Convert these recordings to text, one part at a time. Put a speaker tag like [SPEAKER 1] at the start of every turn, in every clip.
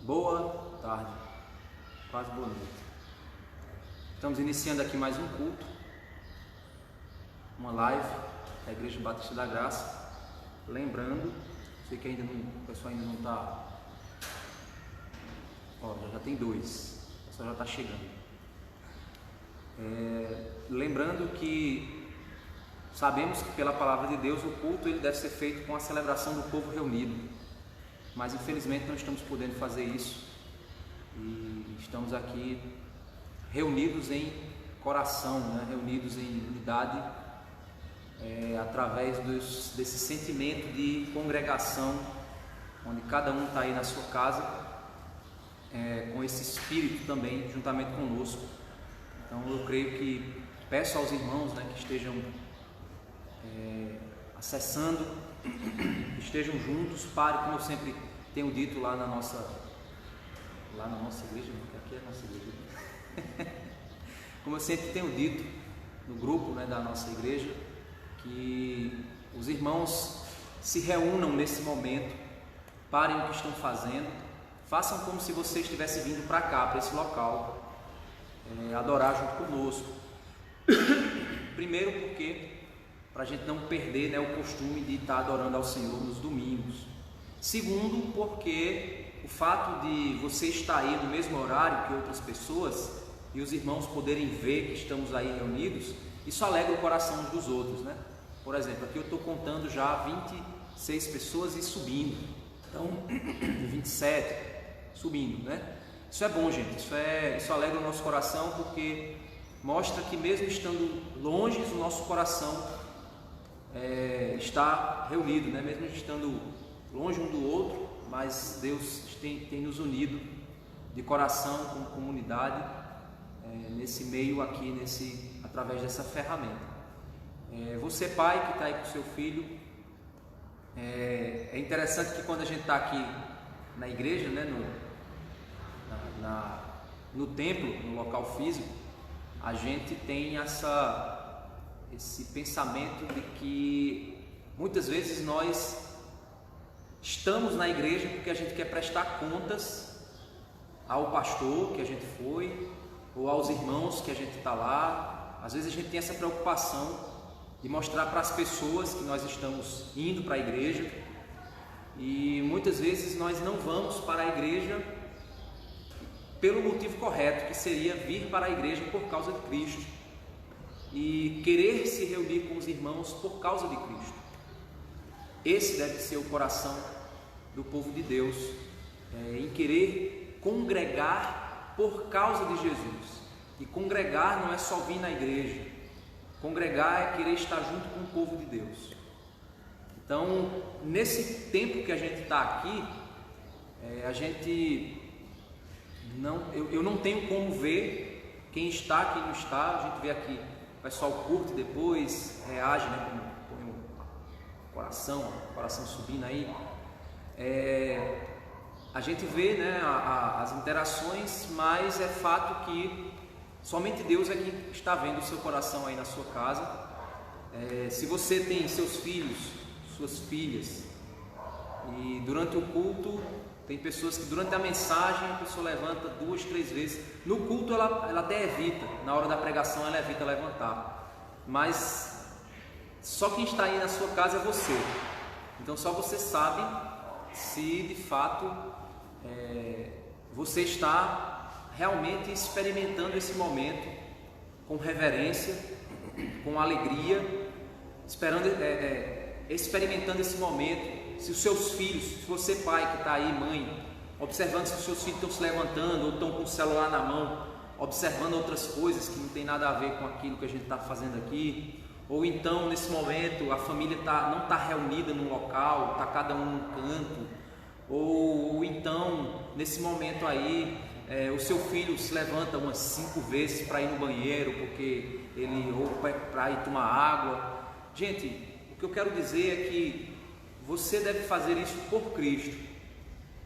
[SPEAKER 1] Boa tarde, quase boa noite. Estamos iniciando aqui mais um culto, uma live da Igreja Batista da Graça. Lembrando, sei que ainda não, o pessoal ainda não está, já tem dois, o pessoal já está chegando. Lembrando que sabemos que pela palavra de Deus o culto ele deve ser feito com a celebração do povo reunido. Mas infelizmente não estamos podendo fazer isso e estamos aqui reunidos em coração, reunidos em unidade, através desse sentimento de congregação, onde cada um está aí na sua casa, com esse espírito também juntamente conosco. Então eu creio que peço aos irmãos que estejam acessando, estejam juntos, como eu sempre tenho dito lá na nossa igreja, porque aqui é a nossa igreja, como eu sempre tenho dito no grupo da nossa igreja, que os irmãos se reúnam nesse momento, parem o que estão fazendo, façam como se você estivesse vindo para cá, para esse local, adorar junto conosco. Primeiro porque para a gente não perder o costume de estar adorando ao Senhor nos domingos. Segundo, porque o fato de você estar aí no mesmo horário que outras pessoas e os irmãos poderem ver que estamos aí reunidos, isso alegra o coração uns dos outros, Por exemplo, aqui eu estou contando já 26 pessoas e subindo, então 27 subindo, Isso é bom, gente, isso alegra o nosso coração, porque mostra que mesmo estando longe, o nosso coração está reunido, mesmo estando longe um do outro, mas Deus tem nos unido de coração, como comunidade, nesse meio aqui, através dessa ferramenta. Você, pai, que está aí com seu filho, é interessante que quando a gente está aqui na igreja, no templo, no local físico, a gente tem esse pensamento de que muitas vezes nós estamos na igreja porque a gente quer prestar contas ao pastor que a gente foi, ou aos irmãos que a gente está lá. Às vezes a gente tem essa preocupação de mostrar para as pessoas que nós estamos indo para a igreja, e muitas vezes nós não vamos para a igreja pelo motivo correto, que seria vir para a igreja por causa de Cristo e querer se reunir com os irmãos por causa de Cristo. Esse deve ser o coração do povo de Deus, em querer congregar por causa de Jesus. E congregar não é só vir na igreja, congregar é querer estar junto com o povo de Deus. Então, nesse tempo que a gente está aqui, eu não tenho como ver quem está, quem não está. A gente vê aqui, o pessoal curte depois, reage, põe o coração subindo aí. A gente vê as interações, mas é fato que somente Deus é quem está vendo o seu coração aí na sua casa. Se você tem seus filhos, suas filhas, e durante o culto tem pessoas que durante a mensagem a pessoa levanta 2, 3 vezes. No culto ela até evita, na hora da pregação ela evita levantar, mas só quem está aí na sua casa é você. Então só você sabe se de fato você está realmente experimentando esse momento com reverência, com alegria, experimentando esse momento. Se os seus filhos, se você, pai que está aí, mãe, observando se os seus filhos estão se levantando ou estão com o celular na mão, observando outras coisas que não tem nada a ver com aquilo que a gente está fazendo aqui, ou então nesse momento a família não está reunida num local, está cada um num canto, ou então nesse momento aí o seu filho se levanta umas 5 vezes para ir no banheiro, ou para ir tomar água. Gente, o que eu quero dizer é que você deve fazer isso por Cristo.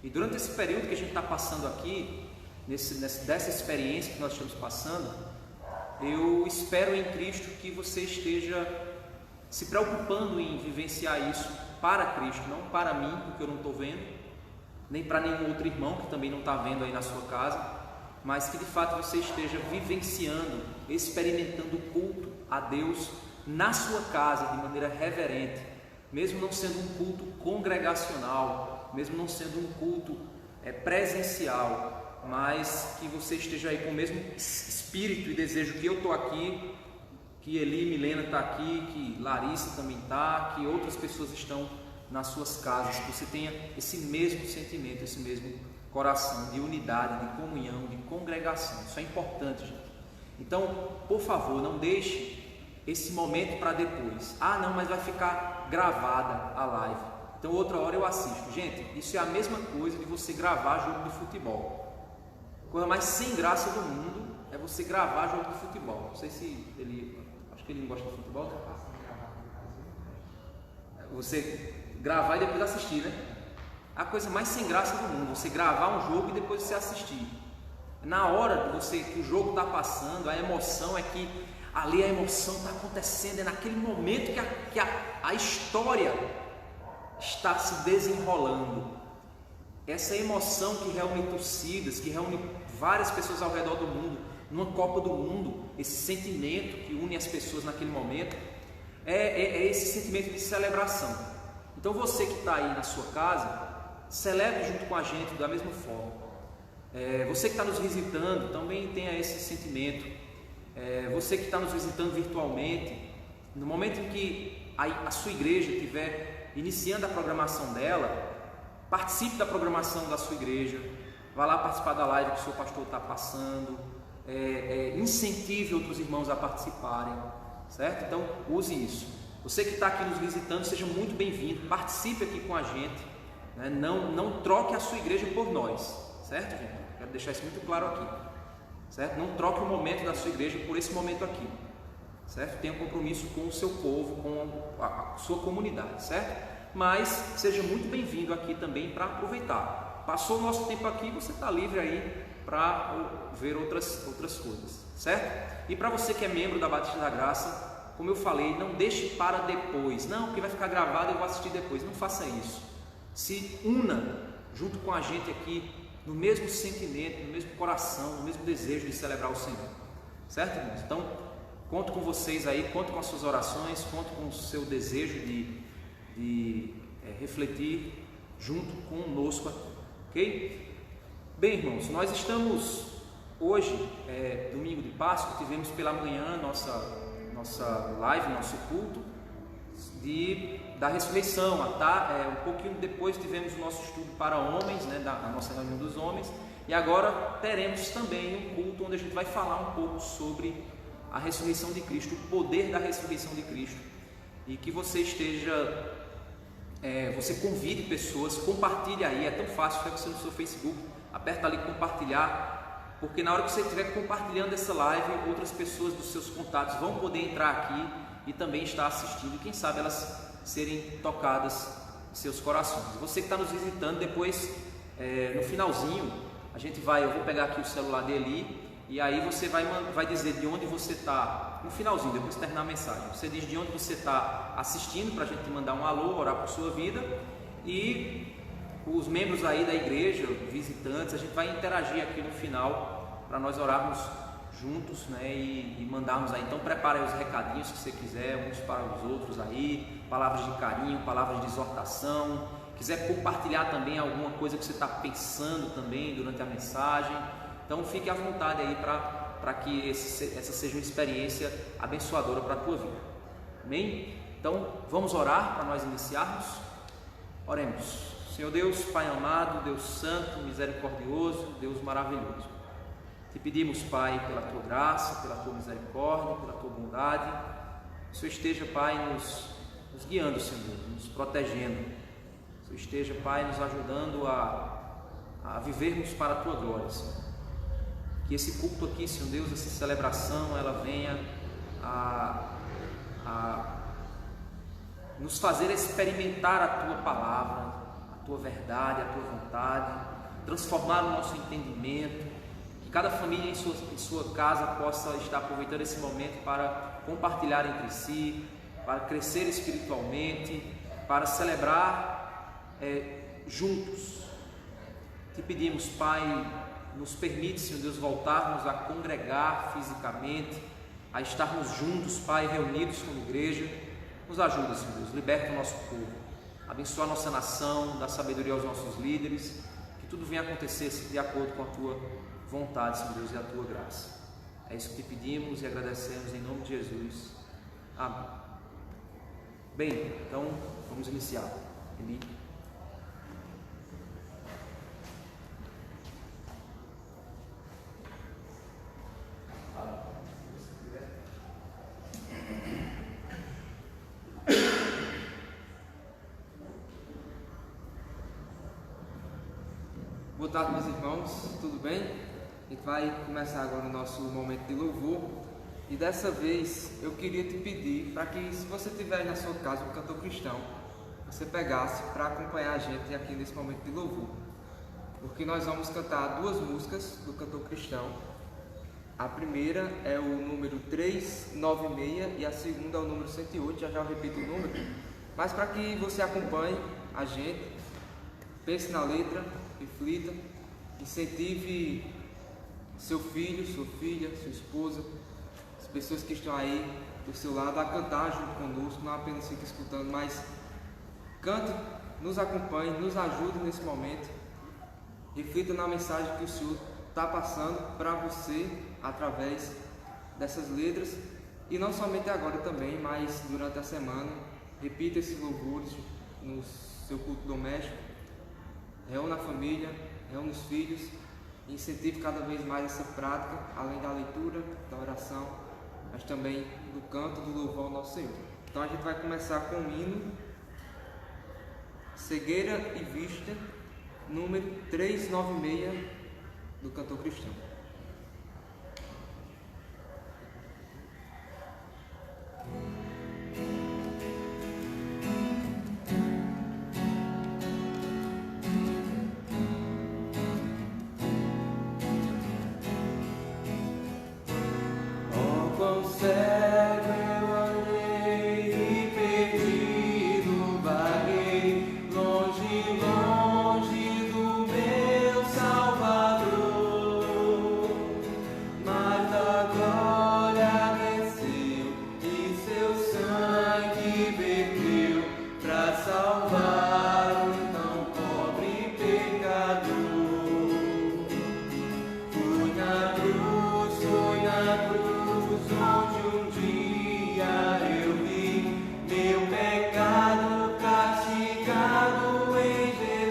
[SPEAKER 1] E durante esse período que a gente está passando aqui, dessa experiência que nós estamos passando, eu espero em Cristo que você esteja se preocupando em vivenciar isso para Cristo, não para mim, porque eu não estou vendo, nem para nenhum outro irmão que também não está vendo aí na sua casa, mas que de fato você esteja vivenciando, experimentando o culto a Deus na sua casa de maneira reverente, mesmo não sendo um culto congregacional, mesmo não sendo um culto presencial, mas que você esteja aí com o mesmo espírito e desejo que eu estou aqui, que Eli e Milena está aqui, que Larissa também está, que outras pessoas estão nas suas casas, que você tenha esse mesmo sentimento, esse mesmo coração de unidade, de comunhão, de congregação. Isso é importante, gente. Então, por favor, não deixe esse momento para depois. Ah, não, mas vai ficar gravada a live, então outra hora eu assisto. Gente, isso é a mesma coisa de você gravar jogo de futebol. A coisa mais sem graça do mundo é você gravar jogo de futebol. Não sei se ele... acho que ele não gosta de futebol. Você gravar e depois assistir, né? A coisa mais sem graça do mundo, você gravar um jogo e depois você assistir. Na hora que o jogo está passando, a emoção é que ali a emoção está acontecendo, é naquele momento que a história está se desenrolando. Essa emoção que reúne torcidas, que reúne várias pessoas ao redor do mundo, numa Copa do Mundo, esse sentimento que une as pessoas naquele momento, é esse sentimento de celebração. Então você que está aí na sua casa, celebre junto com a gente da mesma forma. Você que está nos visitando também tenha esse sentimento. Você que está nos visitando virtualmente, no momento em que a sua igreja estiver iniciando a programação dela, participe da programação da sua igreja, vá lá participar da live que o seu pastor está passando, incentive outros irmãos a participarem, certo? Então use isso. Você que está aqui nos visitando, seja muito bem-vindo, participe aqui com a gente, né? Não troque a sua igreja por nós, certo, gente? Quero deixar isso muito claro aqui, certo? Não troque o momento da sua igreja por esse momento aqui, certo? Tenha um compromisso com o seu povo, com a sua comunidade, certo? Mas seja muito bem-vindo aqui também para aproveitar. Passou o nosso tempo aqui, você está livre aí para ver outras coisas, certo? E para você que é membro da Batista da Graça, como eu falei, não deixe para depois, não, porque vai ficar gravado e eu vou assistir depois. Não faça isso. Se una junto com a gente aqui no mesmo sentimento, no mesmo coração, no mesmo desejo de celebrar o Senhor, certo, irmãos? Então, conto com vocês aí, conto com as suas orações, conto com o seu desejo de refletir junto conosco aqui, ok? Bem, irmãos, nós estamos hoje, domingo de Páscoa, tivemos pela manhã nossa live, nosso culto da ressurreição. Um pouquinho depois tivemos o nosso estudo para homens, né, a nossa reunião dos homens, e agora teremos também um culto onde a gente vai falar um pouco sobre a ressurreição de Cristo, o poder da ressurreição de Cristo, e que você você convide pessoas, compartilhe aí, é tão fácil, pega você no seu Facebook, aperta ali compartilhar, porque na hora que você estiver compartilhando essa live, outras pessoas dos seus contatos vão poder entrar aqui e também estar assistindo, e quem sabe elas serem tocadas em seus corações. Você que está nos visitando, depois no finalzinho, eu vou pegar aqui o celular dele, e aí você vai dizer de onde você está, no finalzinho, depois de terminar a mensagem, você diz de onde você está assistindo, para a gente mandar um alô, orar por sua vida, e os membros aí da igreja, visitantes, a gente vai interagir aqui no final, para nós orarmos juntos, né, e mandarmos aí. Então prepare os recadinhos que você quiser, uns para os outros aí, palavras de carinho, palavras de exortação, quiser compartilhar também alguma coisa que você está pensando também durante a mensagem, então fique à vontade aí para que essa seja uma experiência abençoadora para a tua vida, amém? Então vamos orar para nós iniciarmos. Oremos. Senhor Deus, Pai amado, Deus santo, misericordioso, Deus maravilhoso, te pedimos, Pai, pela tua graça, pela tua misericórdia, pela tua bondade, que o Senhor esteja, Pai, nos guiando, Senhor, nos protegendo, que o Senhor esteja, Pai, nos ajudando a vivermos para a tua glória, Senhor. Que esse culto aqui, Senhor Deus, essa celebração, ela venha a nos fazer experimentar a tua palavra, a tua verdade, a tua vontade, transformar o nosso entendimento, que cada família em sua casa possa estar aproveitando esse momento para compartilhar entre si, para crescer espiritualmente, para celebrar juntos Te pedimos, Pai, nos permite, Senhor Deus, voltarmos a congregar fisicamente, a estarmos juntos, Pai, reunidos como igreja. Nos ajuda, Senhor Deus, liberta o nosso povo, abençoa a nossa nação, dá sabedoria aos nossos líderes, que tudo venha acontecer de acordo com a Tua vontade, Senhor Deus, e a Tua graça. É isso que te pedimos e agradecemos em nome de Jesus. Amém. Bem, então vamos iniciar. Eli.
[SPEAKER 2] Boa tarde, meus irmãos, tudo bem? A gente vai começar agora o nosso momento de louvor e dessa vez eu queria te pedir para que, se você tiver aí na sua casa um cantor cristão, você pegasse para acompanhar a gente aqui nesse momento de louvor, porque nós vamos cantar duas músicas do cantor cristão. A primeira é o número 396 e a segunda é o número 108, já eu repito o número, mas para que você acompanhe a gente, pense na letra, reflita, incentive seu filho, sua filha, sua esposa, as pessoas que estão aí do seu lado a cantar junto conosco, não apenas fique escutando, mas cante, nos acompanhe, nos ajude nesse momento, reflita na mensagem que o Senhor está passando para você através dessas letras, e não somente agora também, mas durante a semana. Repita esses louvores no seu culto doméstico, reúna a família, reúna os filhos, e incentive cada vez mais essa prática, além da leitura, da oração, mas também do canto, do louvor ao nosso Senhor. Então a gente vai começar com o hino Cegueira e Vista, número 396 do cantor cristão.
[SPEAKER 3] Meu pecado castigado em Jesus.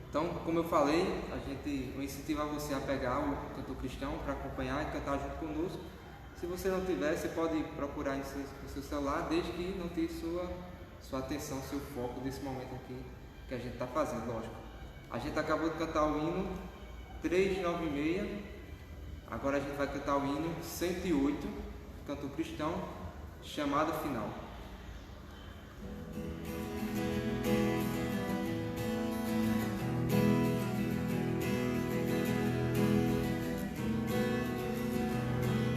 [SPEAKER 2] Então, como eu falei, eu incentivo a você a pegar o cantor cristão para acompanhar e cantar junto conosco. Se você não tiver, você pode procurar no seu celular, desde que não tire sua atenção, seu foco desse momento aqui que a gente está fazendo, lógico. A gente acabou de cantar o hino 396, agora a gente vai cantar o hino 108, cantor cristão, chamada final.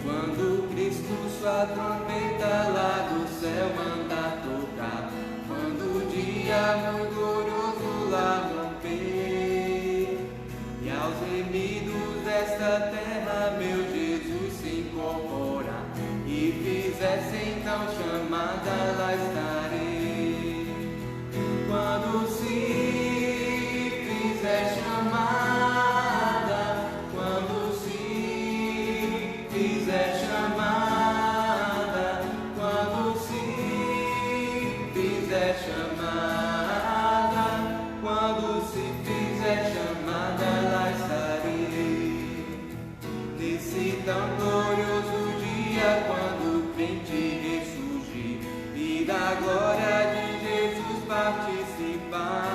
[SPEAKER 2] Quando Cristo sua trombeta lá do céu manda tocar, quando o dia muito glorioso lá romper, e aos remidos desta terra meu Jesus se incorporar, e fizesse então chamada, lá estarei. Quando se fizer chamada, quando se fizer chamada, quando se fizer chamada, quando se fizer chamada, lá estarei. Nesse tão glorioso dia, quando o crente ressurgir e da glória de Jesus participar,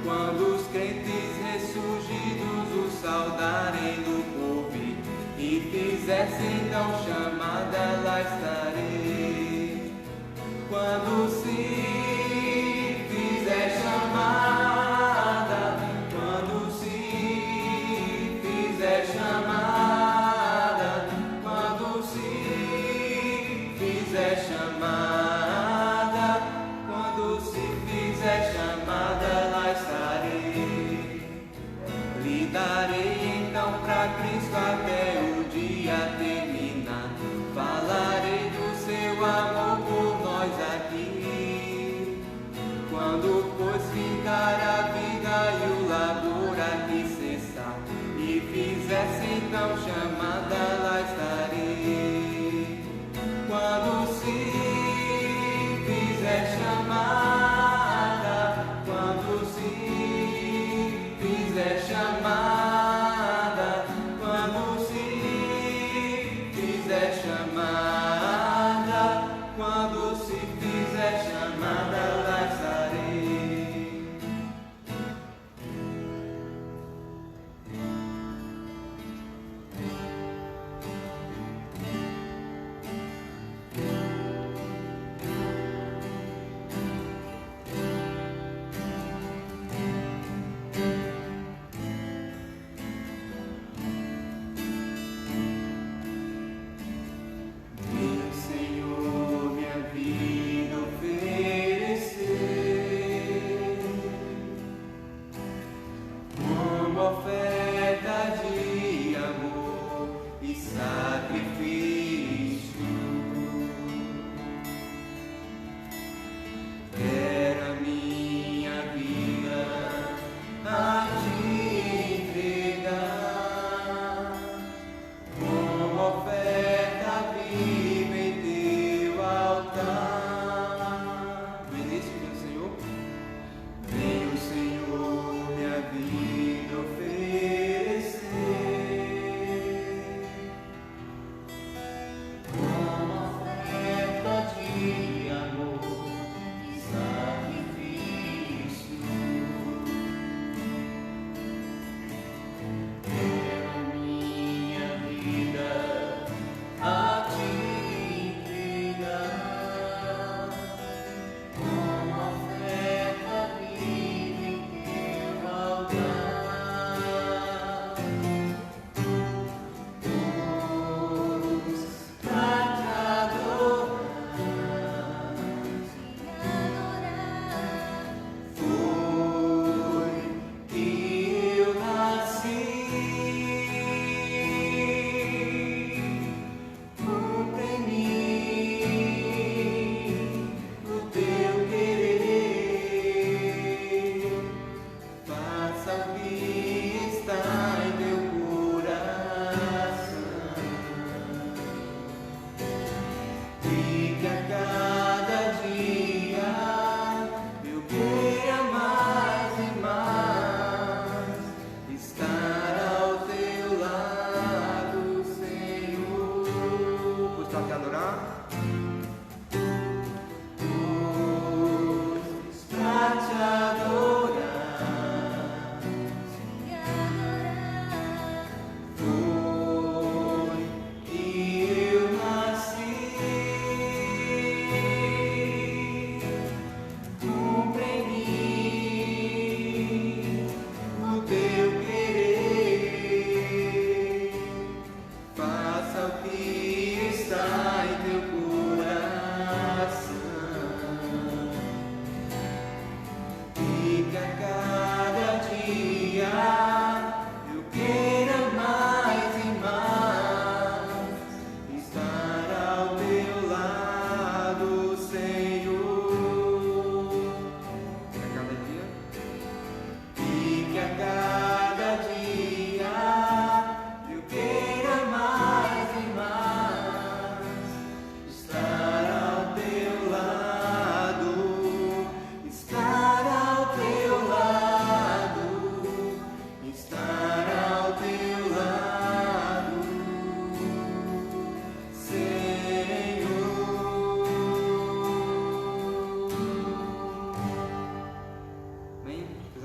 [SPEAKER 2] quando os crentes ressurgidos o saudarem do porvir e fizessem então chamada, lá estarei. Quando se fizer chamada, quando se fizer chamada, quando se fizer chamada, quando se fizer chamada, lá estarei. Lidarei então pra Cristo até o dia terminar, falarei do seu amor por nós aqui. Quando pois ficar a vida e o labor aqui cessar, e fizesse então chamada, lá estarei. Quando se fizer chamada, quando se fizer chamada, quando se fizer chamada, quando se fizer chamada, lá estarei.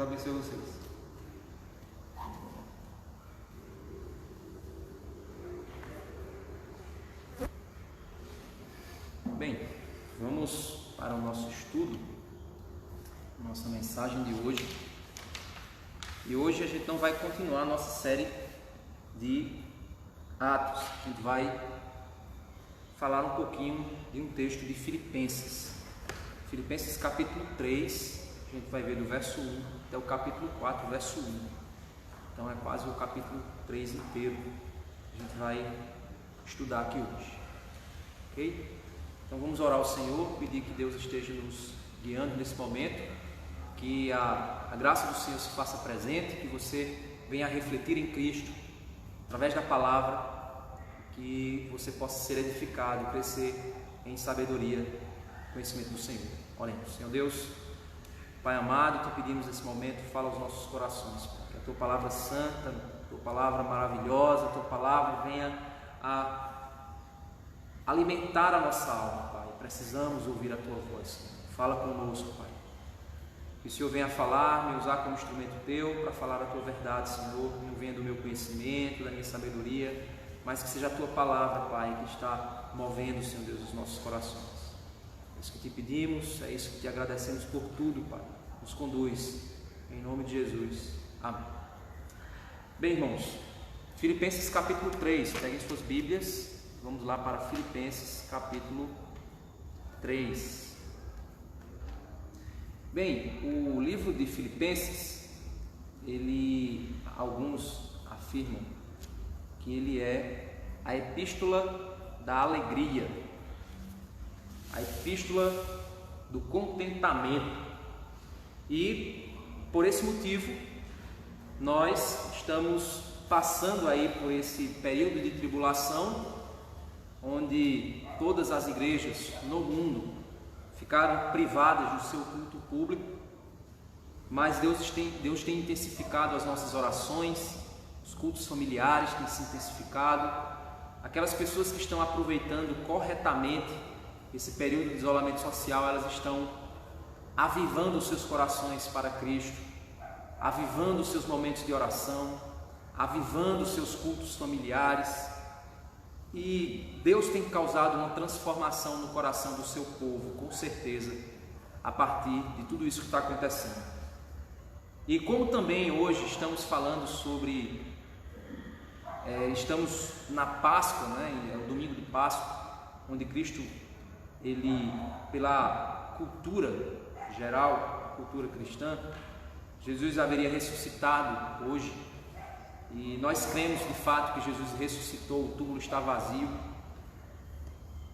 [SPEAKER 2] Deus abençoe vocês.
[SPEAKER 1] Bem, vamos para o nosso estudo, nossa mensagem de hoje. E hoje a gente não vai continuar a nossa série de Atos. A gente vai falar um pouquinho de um texto de Filipenses. Filipenses capítulo 3, a gente vai ver do verso 1 até o capítulo 4, verso 1. Então é quase o capítulo 3 inteiro que a gente vai estudar aqui hoje. Ok? Então vamos orar ao Senhor, pedir que Deus esteja nos guiando nesse momento, que a graça do Senhor se faça presente, que você venha a refletir em Cristo, através da palavra, que você possa ser edificado e crescer em sabedoria, conhecimento do Senhor. Oremos. Senhor Deus, Pai amado, te pedimos nesse momento, fala aos nossos corações, que a Tua palavra santa, a Tua palavra maravilhosa, a Tua palavra venha a alimentar a nossa alma, Pai. Precisamos ouvir a Tua voz, Senhor. Fala conosco, Pai. Que o Senhor venha falar, me usar como instrumento Teu para falar a Tua verdade, Senhor. Não venha do meu conhecimento, da minha sabedoria, mas que seja a Tua palavra, Pai, que está movendo, Senhor Deus, os nossos corações. É isso que te pedimos, é isso que te agradecemos por tudo, Pai. Nos conduz, em nome de Jesus. Amém. Bem, irmãos, Filipenses capítulo 3, peguem suas Bíblias. Vamos lá para Filipenses capítulo 3. Bem, o livro de Filipenses, alguns afirmam que ele é a epístola da alegria, a epístola do contentamento. E por esse motivo nós estamos passando aí por esse período de tribulação, onde todas as igrejas no mundo ficaram privadas do seu culto público, mas Deus tem intensificado as nossas orações, os cultos familiares têm se intensificado, aquelas pessoas que estão aproveitando corretamente esse período de isolamento social, elas estão avivando os seus corações para Cristo, avivando os seus momentos de oração, avivando os seus cultos familiares. E Deus tem causado uma transformação no coração do seu povo, com certeza, a partir de tudo isso que está acontecendo. E como também hoje estamos falando sobre, estamos na Páscoa, né? É o domingo de Páscoa, onde Cristo, pela cultura geral, cultura cristã, Jesus haveria ressuscitado hoje. E nós cremos de fato que Jesus ressuscitou, o túmulo está vazio.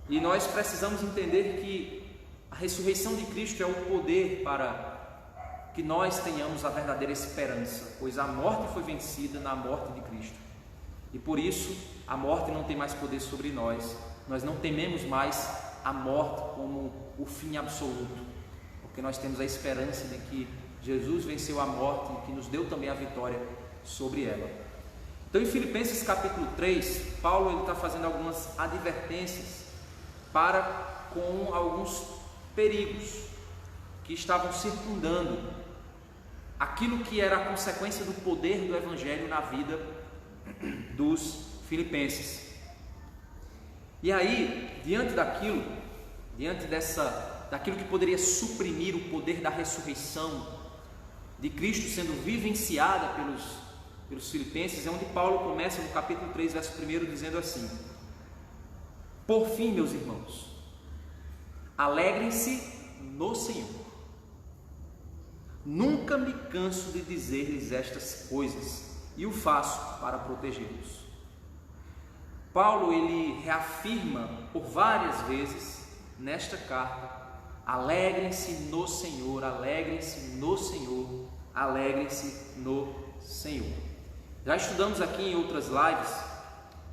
[SPEAKER 1] E nós precisamos entender que a ressurreição de Cristo é o poder para que nós tenhamos a verdadeira esperança, pois a morte foi vencida na morte de Cristo. E por isso a morte não tem mais poder sobre nós. Nós não tememos mais a morte como o fim absoluto, porque nós temos a esperança de que Jesus venceu a morte e que nos deu também a vitória sobre ela. Então, em Filipenses capítulo 3, Paulo está fazendo algumas advertências com alguns perigos que estavam circundando aquilo que era a consequência do poder do Evangelho na vida dos filipenses. E aí, diante daquilo que poderia suprimir o poder da ressurreição de Cristo sendo vivenciada pelos filipenses, é onde Paulo começa no capítulo 3, verso 1, dizendo assim: por fim, meus irmãos, alegrem-se no Senhor. Nunca me canso de dizer-lhes estas coisas, e o faço para protegê-los. Paulo, ele reafirma por várias vezes nesta carta: alegrem-se no Senhor, alegrem-se no Senhor, alegrem-se no Senhor. Já estudamos aqui em outras lives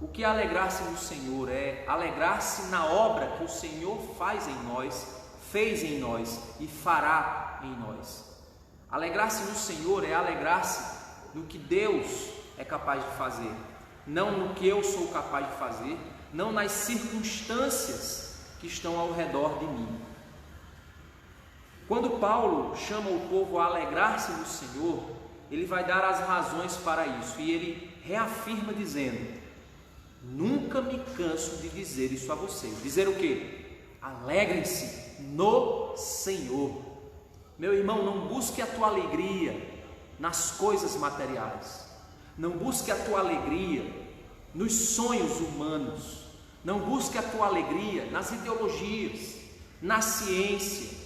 [SPEAKER 1] o que é alegrar-se no Senhor, é alegrar-se na obra que o Senhor faz em nós, fez em nós e fará em nós. Alegrar-se no Senhor é alegrar-se no que Deus é capaz de fazer, não no que eu sou capaz de fazer, não nas circunstâncias que estão ao redor de mim. Quando Paulo chama o povo a alegrar-se no Senhor, ele vai dar as razões para isso, e ele reafirma dizendo: nunca me canso de dizer isso a vocês. Dizer o quê? Alegrem-se no Senhor. Meu irmão, não busque a tua alegria nas coisas materiais, não busque a tua alegria nos sonhos humanos, não busque a tua alegria nas ideologias, na ciência,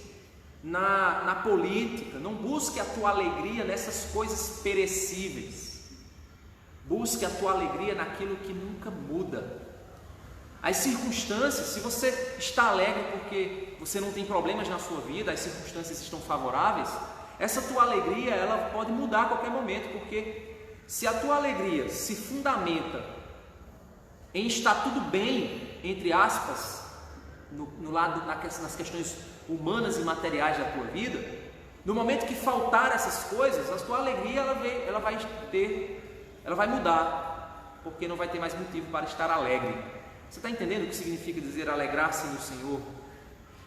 [SPEAKER 1] na política. Não busque a tua alegria nessas coisas perecíveis. Busque a tua alegria naquilo que nunca muda. As circunstâncias, se você está alegre porque você não tem problemas na sua vida, as circunstâncias estão favoráveis, essa tua alegria ela pode mudar a qualquer momento, porque se a tua alegria se fundamenta em estar tudo bem, entre aspas, nas questões humanas e materiais da tua vida, no momento que faltar essas coisas, a tua alegria ela vai mudar, porque não vai ter mais motivo para estar alegre. Você está entendendo o que significa dizer alegrar-se no Senhor?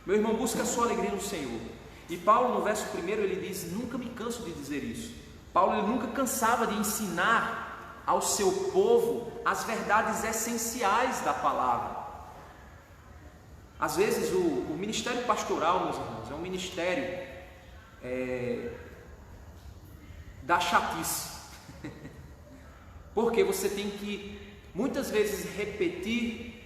[SPEAKER 1] Meu irmão, busca a sua alegria no Senhor. E Paulo, no verso 1, ele diz: nunca me canso de dizer isso. Paulo, ele nunca cansava de ensinar ao seu povo as verdades essenciais da palavra. Às vezes o ministério pastoral, meus irmãos, é um ministério da chatice. Porque você tem que muitas vezes repetir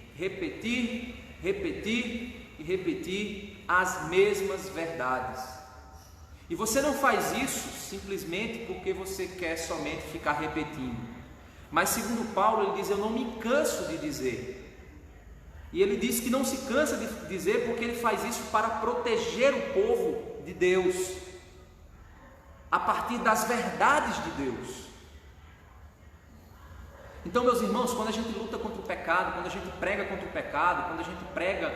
[SPEAKER 1] as mesmas verdades. E você não faz isso simplesmente porque você quer somente ficar repetindo. Mas segundo Paulo, ele diz: eu não me canso de dizer. E ele diz que não se cansa de dizer porque ele faz isso para proteger o povo de Deus, a partir das verdades de Deus. Então, meus irmãos, quando a gente luta contra o pecado, quando a gente prega contra o pecado, quando a gente prega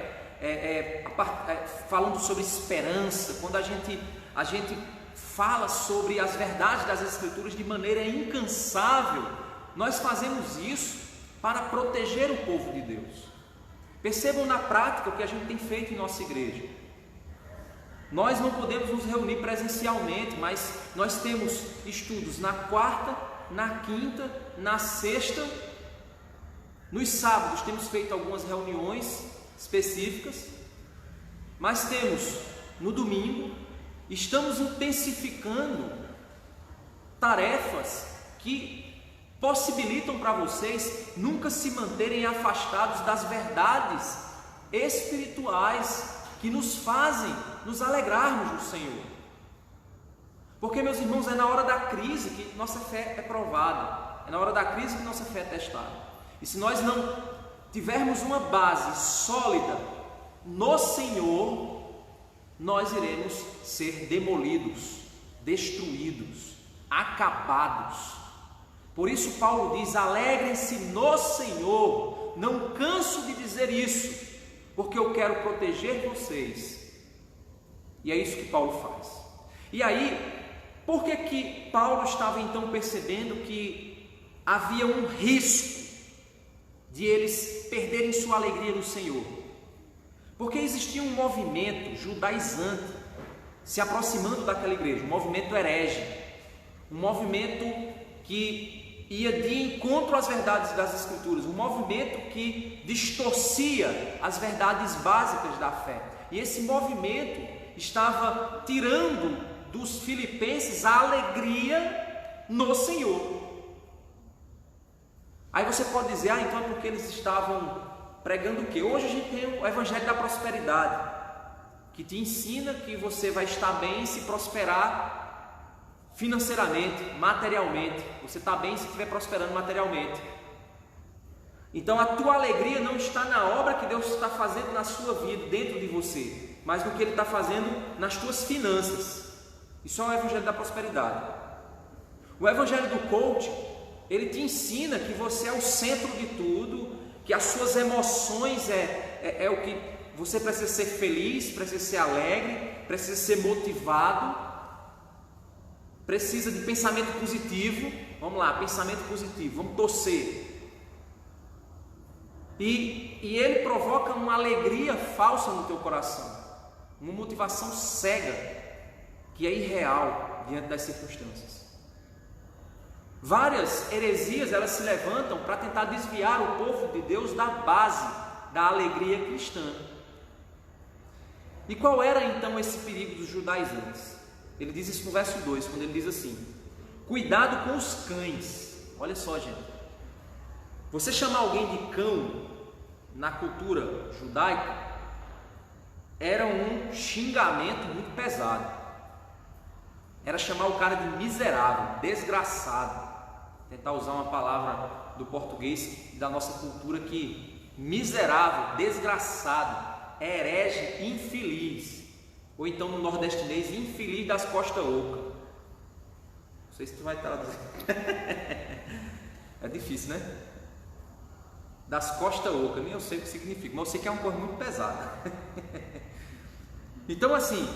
[SPEAKER 1] falando sobre esperança, quando a gente fala sobre as verdades das Escrituras de maneira incansável, nós fazemos isso para proteger o povo de Deus. Percebam na prática o que a gente tem feito em nossa igreja. Nós não podemos nos reunir presencialmente, mas nós temos estudos na quarta, na quinta, na sexta. Nos sábados temos feito algumas reuniões específicas, mas temos no domingo. Estamos intensificando tarefas que possibilitam para vocês nunca se manterem afastados das verdades espirituais que nos fazem nos alegrarmos no Senhor. Porque, meus irmãos, é na hora da crise que nossa fé é provada, é na hora da crise que nossa fé é testada. E se nós não tivermos uma base sólida no Senhor, nós iremos ser demolidos, destruídos, acabados. Por isso Paulo diz: alegrem-se no Senhor. Não canso de dizer isso, porque eu quero proteger vocês. E é isso que Paulo faz. E aí, por que Paulo estava então percebendo que havia um risco de eles perderem sua alegria no Senhor? Porque existia um movimento judaizante se aproximando daquela igreja, um movimento herege, um movimento que ia de encontro às verdades das Escrituras, um movimento que distorcia as verdades básicas da fé. E esse movimento estava tirando dos filipenses a alegria no Senhor. Aí você pode dizer: então é porque eles estavam pregando o quê? Hoje a gente tem o Evangelho da Prosperidade, que te ensina que você vai estar bem se prosperar financeiramente, materialmente. Você está bem se estiver prosperando materialmente. Então a tua alegria não está na obra que Deus está fazendo na sua vida, dentro de você, mas no que Ele está fazendo nas tuas finanças. Isso é o Evangelho da Prosperidade. O Evangelho do Coaching, ele te ensina que você é o centro de tudo, que as suas emoções é o que você precisa ser feliz, precisa ser alegre, precisa ser motivado, precisa de pensamento positivo. Vamos lá, pensamento positivo, vamos torcer. E ele provoca uma alegria falsa no teu coração, uma motivação cega. que é irreal diante das circunstâncias. Várias heresias elas se levantam para tentar desviar o povo de Deus da base da alegria cristã. E qual era então esse perigo dos judaizantes? Ele diz isso no verso 2, quando ele diz assim: cuidado com os cães. Olha só, gente, você chamar alguém de cão na cultura judaica era um xingamento muito pesado. Era chamar o cara de miserável, desgraçado. Tentar usar uma palavra do português da nossa cultura que miserável, desgraçado, herege, infeliz. Ou então no nordestinês, infeliz das costas ocas. Não sei se tu vai traduzir. É difícil, né? Das costas ocas, nem eu sei o que significa, mas eu sei que é uma coisa muito pesada. Então assim,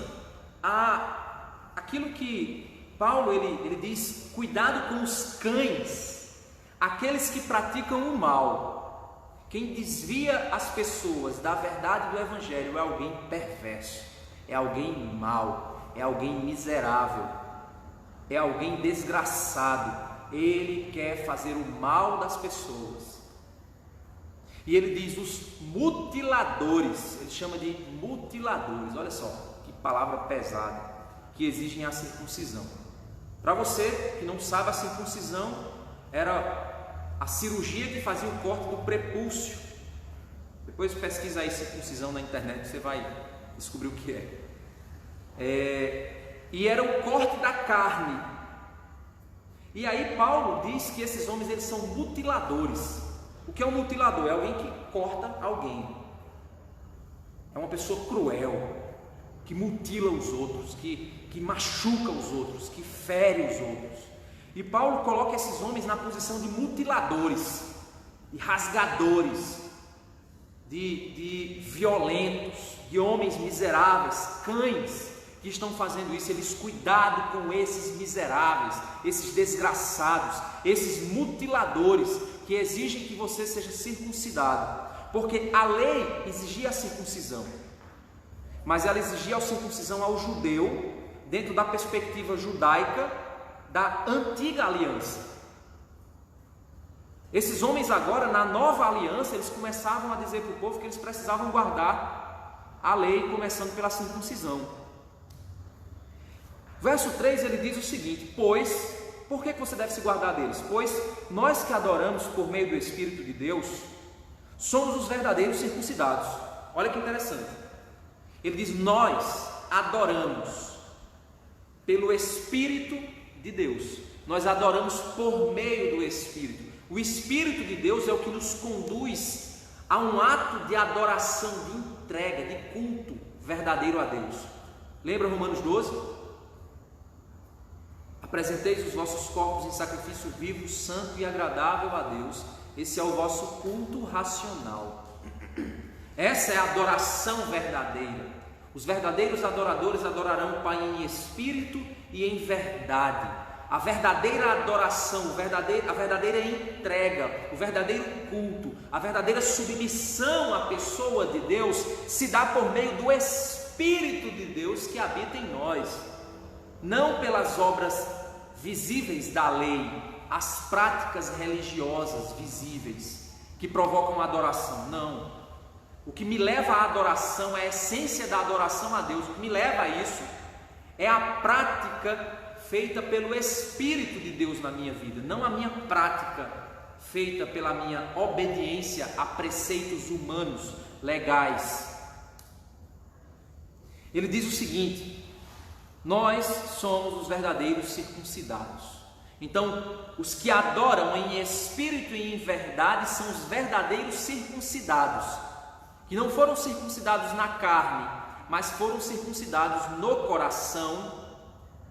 [SPEAKER 1] aquilo que Paulo ele diz: cuidado com os cães, aqueles que praticam o mal. Quem desvia as pessoas da verdade do Evangelho é alguém perverso, é alguém mau, é alguém miserável, é alguém desgraçado. Ele quer fazer o mal das pessoas. E ele diz os mutiladores, ele chama de mutiladores. Olha só que palavra pesada, que exigem a circuncisão. Para você que não sabe, a circuncisão era a cirurgia que fazia o corte do prepúcio. Depois pesquisa aí circuncisão na internet, você vai descobrir o que é. E era o corte da carne. E aí Paulo diz que esses homens eles são mutiladores. O que é um mutilador? É alguém que corta alguém. É uma pessoa cruel, que mutila os outros, que machuca os outros, que fere os outros. E Paulo coloca esses homens na posição de mutiladores, de rasgadores, de violentos, de homens miseráveis, cães que estão fazendo isso. Eles cuidado com esses miseráveis, esses desgraçados, esses mutiladores que exigem que você seja circuncidado, porque a lei exigia a circuncisão, mas ela exigia a circuncisão ao judeu dentro da perspectiva judaica da antiga aliança. Esses homens agora, na nova aliança, eles começavam a dizer para o povo que eles precisavam guardar a lei, começando pela circuncisão. Verso 3 ele diz o seguinte: pois, por que você deve se guardar deles? Pois nós que adoramos por meio do Espírito de Deus, somos os verdadeiros circuncidados. Olha que interessante. Ele diz: nós adoramos pelo Espírito de Deus. Nós adoramos por meio do Espírito. O Espírito de Deus é o que nos conduz a um ato de adoração, de entrega, de culto verdadeiro a Deus. Lembra Romanos 12? Apresenteis os vossos corpos em sacrifício vivo, santo e agradável a Deus. Esse é o vosso culto racional. Essa é a adoração verdadeira. Os verdadeiros adoradores adorarão o Pai em espírito e em verdade. A verdadeira adoração, a verdadeira entrega, o verdadeiro culto, a verdadeira submissão à pessoa de Deus se dá por meio do Espírito de Deus que habita em nós, não pelas obras visíveis da lei, as práticas religiosas visíveis que provocam a adoração. Não. O que me leva à adoração, a essência da adoração a Deus, o que me leva a isso é a prática feita pelo Espírito de Deus na minha vida, não a minha prática feita pela minha obediência a preceitos humanos, legais. Ele diz o seguinte: nós somos os verdadeiros circuncidados. Então, os que adoram em espírito e em verdade são os verdadeiros circuncidados, que não foram circuncidados na carne, mas foram circuncidados no coração,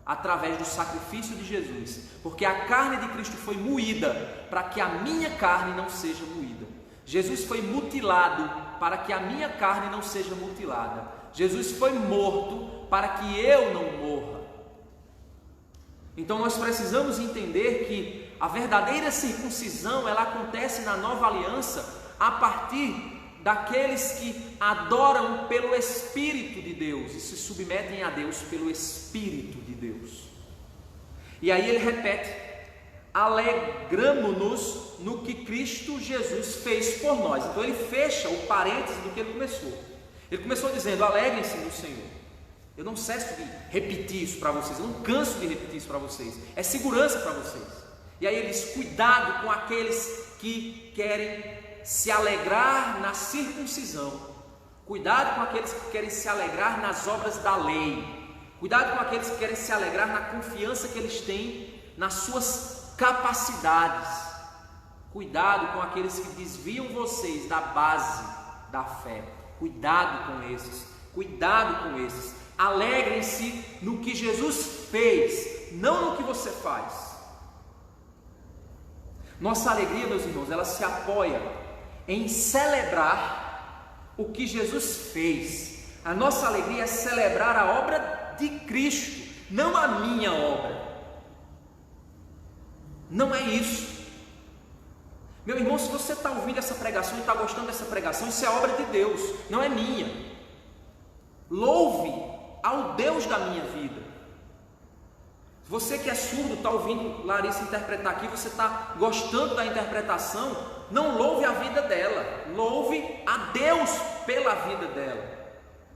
[SPEAKER 1] através do sacrifício de Jesus, porque a carne de Cristo foi moída para que a minha carne não seja moída. Jesus foi mutilado para que a minha carne não seja mutilada. Jesus foi morto para que eu não morra. Então nós precisamos entender que a verdadeira circuncisão ela acontece na nova aliança a partir daqueles que adoram pelo Espírito de Deus e se submetem a Deus pelo Espírito de Deus. E aí ele repete: alegramo-nos no que Cristo Jesus fez por nós. Então ele fecha o parênteses do que ele começou. Ele começou dizendo: alegrem-se no Senhor. Eu não cesso de repetir isso para vocês, eu não canso de repetir isso para vocês, é segurança para vocês. E aí ele diz: cuidado com aqueles que querem se alegrar na circuncisão, cuidado com aqueles que querem se alegrar nas obras da lei, cuidado com aqueles que querem se alegrar na confiança que eles têm nas suas capacidades, cuidado com aqueles que desviam vocês da base da fé, cuidado com esses, cuidado com esses. Alegrem-se no que Jesus fez, não no que você faz. Nossa alegria, meus irmãos, ela se apoia em celebrar o que Jesus fez. A nossa alegria é celebrar a obra de Cristo, não a minha obra. Não é isso. Meu irmão, se você está ouvindo essa pregação e está gostando dessa pregação, isso é obra de Deus, não é minha. Louve ao Deus da minha vida. Você que é surdo, está ouvindo Larissa interpretar aqui, você está gostando da interpretação, não louve a vida dela, louve a Deus pela vida dela,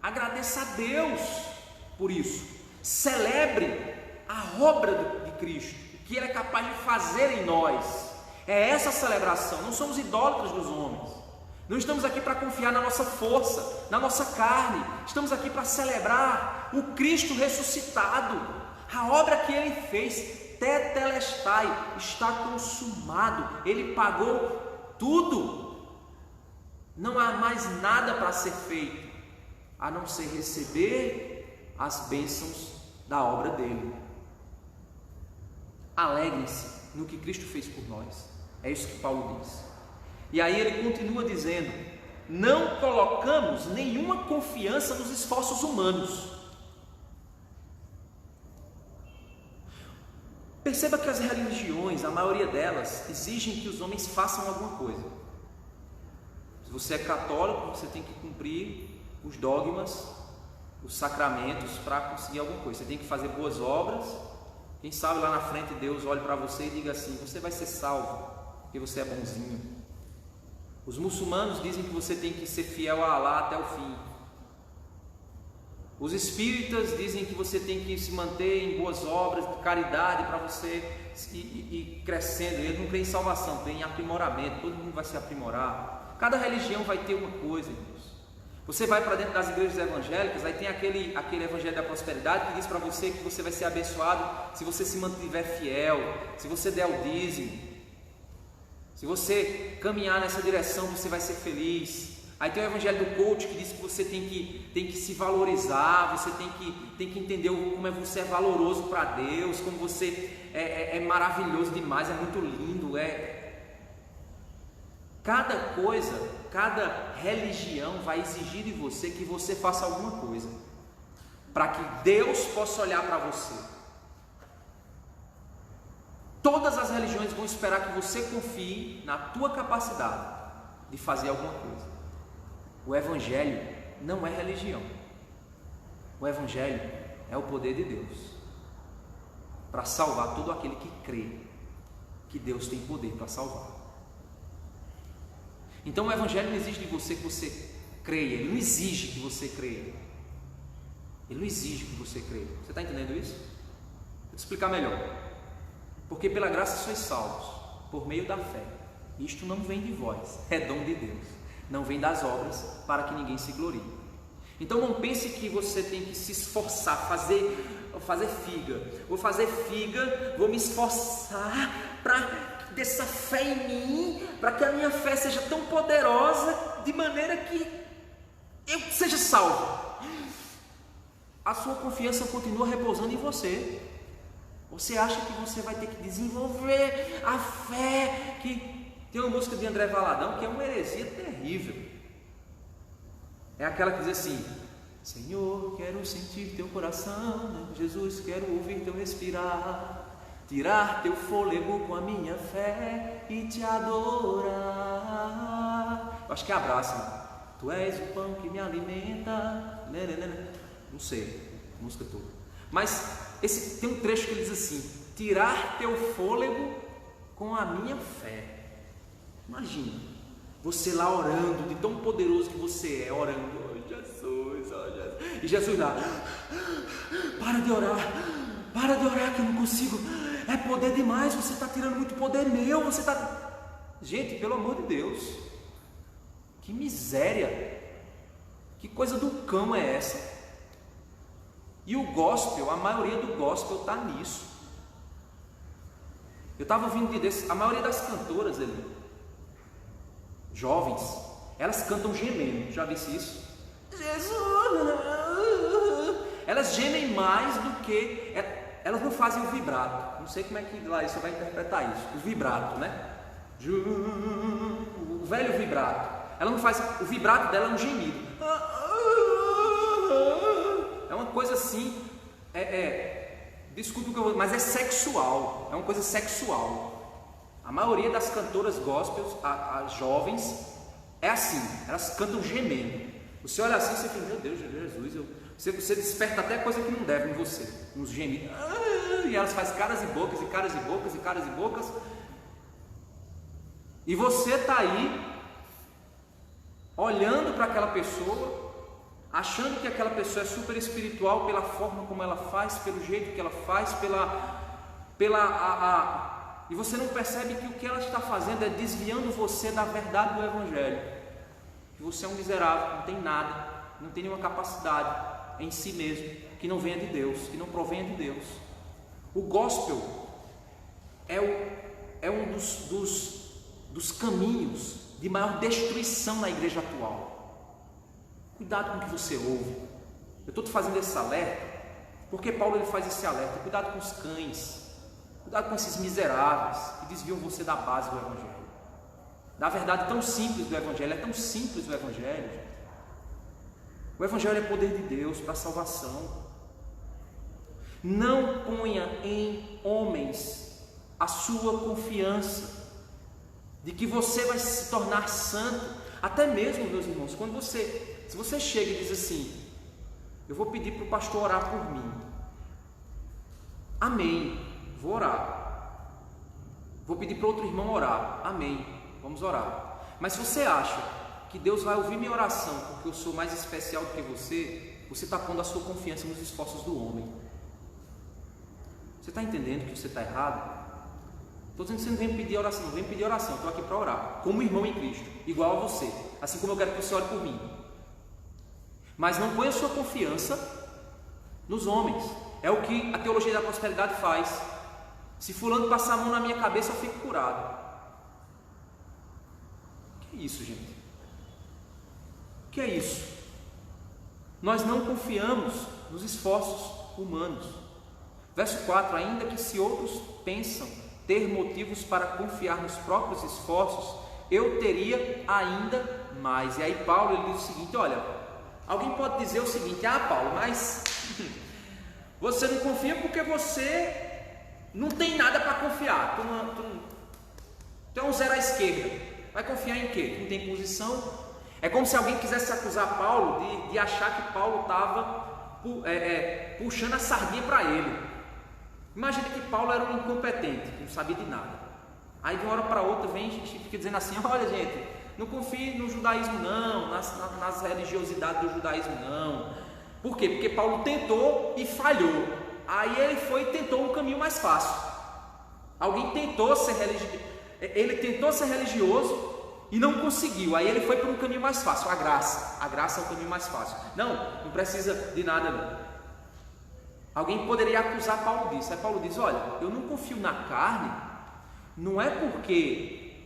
[SPEAKER 1] agradeça a Deus por isso, celebre a obra de Cristo, o que Ele é capaz de fazer em nós. É essa a celebração. Não somos idólatras dos homens, não estamos aqui para confiar na nossa força, na nossa carne, estamos aqui para celebrar o Cristo ressuscitado, a obra que Ele fez. Tetelestai, está consumado, Ele pagou tudo, não há mais nada para ser feito, a não ser receber as bênçãos da obra dEle. Alegrem-se no que Cristo fez por nós, é isso que Paulo diz. E aí ele continua dizendo: não colocamos nenhuma confiança nos esforços humanos. Perceba que as religiões, a maioria delas, exigem que os homens façam alguma coisa. Se você é católico, você tem que cumprir os dogmas, os sacramentos para conseguir alguma coisa. Você tem que fazer boas obras. Quem sabe lá na frente Deus olhe para você e diga assim: você vai ser salvo, porque você é bonzinho. Os muçulmanos dizem que você tem que ser fiel a Allah até o fim. Os espíritas dizem que você tem que se manter em boas obras, de caridade, para você ir crescendo. Eles não creem em salvação, creem em aprimoramento. Todo mundo vai se aprimorar. Cada religião vai ter uma coisa, irmãos. Você vai para dentro das igrejas evangélicas, aí tem aquele evangelho da prosperidade que diz para você que você vai ser abençoado se você se mantiver fiel, se você der o dízimo, se você caminhar nessa direção, você vai ser feliz. Aí tem o evangelho do coach que diz que você tem que se valorizar, você tem que entender como você é valoroso para Deus, como você é maravilhoso demais, é muito lindo. Cada coisa, cada religião vai exigir de você que você faça alguma coisa, para que Deus possa olhar para você. Todas as religiões vão esperar que você confie na tua capacidade de fazer alguma coisa. O Evangelho não é religião. O Evangelho é o poder de Deus para salvar todo aquele que crê que Deus tem poder para salvar. Então o Evangelho não exige de você que você creia, ele não exige que você creia. Ele não exige que você creia. Você está entendendo isso? Vou te explicar melhor. Porque pela graça sois salvos, por meio da fé. Isto não vem de vós, é dom de Deus. Não vem das obras, para que ninguém se glorie. Então não pense que você tem que se esforçar, fazer figa. Vou fazer figa, vou me esforçar para dessa fé em mim, para que a minha fé seja tão poderosa, de maneira que eu seja salvo. A sua confiança continua repousando em você. Você acha que você vai ter que desenvolver a fé que... Tem uma música de André Valadão que é uma heresia terrível. É aquela que diz assim: Senhor, quero sentir teu coração, Jesus, quero ouvir teu respirar, tirar teu fôlego com a minha fé e te adorar. Eu acho que é Abraça. Tu és o pão que me alimenta. Não sei a música toda. Mas tem um trecho que ele diz assim: tirar teu fôlego com a minha fé. Imagina, você lá orando, de tão poderoso que você é, orando, oh Jesus, oh Jesus. E Jesus lá: para de orar que eu não consigo, é poder demais, você está tirando muito poder meu, você está... Gente, pelo amor de Deus, que miséria, que coisa do cão é essa? E o gospel, a maioria do gospel está nisso. Eu estava ouvindo a maioria das cantoras ali, jovens, elas cantam gemendo. Já visse isso? Jesus! Elas gemem mais do que... Elas não fazem o vibrato. Não sei como é que lá você vai interpretar isso. O vibrato, né? O velho vibrato. Ela não faz... O vibrato dela é um gemido. É uma coisa assim... Desculpe o que eu vou... Mas é sexual. É uma coisa sexual. A maioria das cantoras gospels, as jovens, é assim. Elas cantam gemendo. Você olha assim e você fica: meu Deus, Jesus, você desperta até coisa que não deve em você, uns gemidos, e elas fazem caras e bocas, e caras e bocas, e caras e bocas, e você está aí, olhando para aquela pessoa, achando que aquela pessoa é super espiritual, pela forma como ela faz, pelo jeito que ela faz, e você não percebe que o que ela está fazendo é desviando você da verdade do Evangelho, que você é um miserável, que não tem nada, não tem nenhuma capacidade em si mesmo, que não venha de Deus, que não provenha de Deus. O gospel é um dos caminhos de maior destruição na igreja atual. Cuidado com o que você ouve. Eu estou te fazendo esse alerta porque Paulo ele faz esse alerta: cuidado com os cães, cuidado com esses miseráveis que desviam você da base do Evangelho, da verdade tão simples do Evangelho. É tão simples o Evangelho, gente. O Evangelho é poder de Deus para a salvação. Não ponha em homens a sua confiança de que você vai se tornar santo. Até mesmo, meus irmãos, se você chega e diz assim: eu vou pedir para o pastor orar por mim. Amém, vou orar. Vou pedir para outro irmão orar. Amém, vamos orar. Mas se você acha que Deus vai ouvir minha oração porque eu sou mais especial do que você está pondo a sua confiança nos esforços do homem. Você está entendendo que você está errado? Estou dizendo que você não vem pedir oração, não vem pedir oração, estou aqui para orar, como irmão em Cristo, igual a você, assim como eu quero que você ore por mim. Mas não ponha a sua confiança nos homens. É o que a teologia da prosperidade faz. Se fulano passar a mão na minha cabeça, eu fico curado. Que é isso, gente? Que é isso? Nós não confiamos nos esforços humanos. Verso 4: ainda que se outros pensam ter motivos para confiar nos próprios esforços, eu teria ainda mais. E aí Paulo ele diz o seguinte: olha, alguém pode dizer o seguinte: ah Paulo, mas você não confia porque você não tem nada para confiar, tu é um zero à esquerda, vai confiar em quê? Tu não tem posição. É como se alguém quisesse acusar Paulo de achar que Paulo estava puxando a sardinha para ele. Imagina que Paulo era um incompetente, que não sabia de nada. Aí de uma hora para outra vem a gente fica dizendo assim: olha gente, não confie no judaísmo não, nas religiosidades do judaísmo não. Por quê? Porque Paulo tentou e falhou. Aí ele foi e tentou um caminho mais fácil. Alguém tentou ser religioso, ele tentou ser religioso e não conseguiu. Aí ele foi por um caminho mais fácil, a graça. A graça é o caminho mais fácil. Não precisa de nada não. Alguém poderia acusar Paulo disso. Aí Paulo diz: olha, eu não confio na carne, não é porque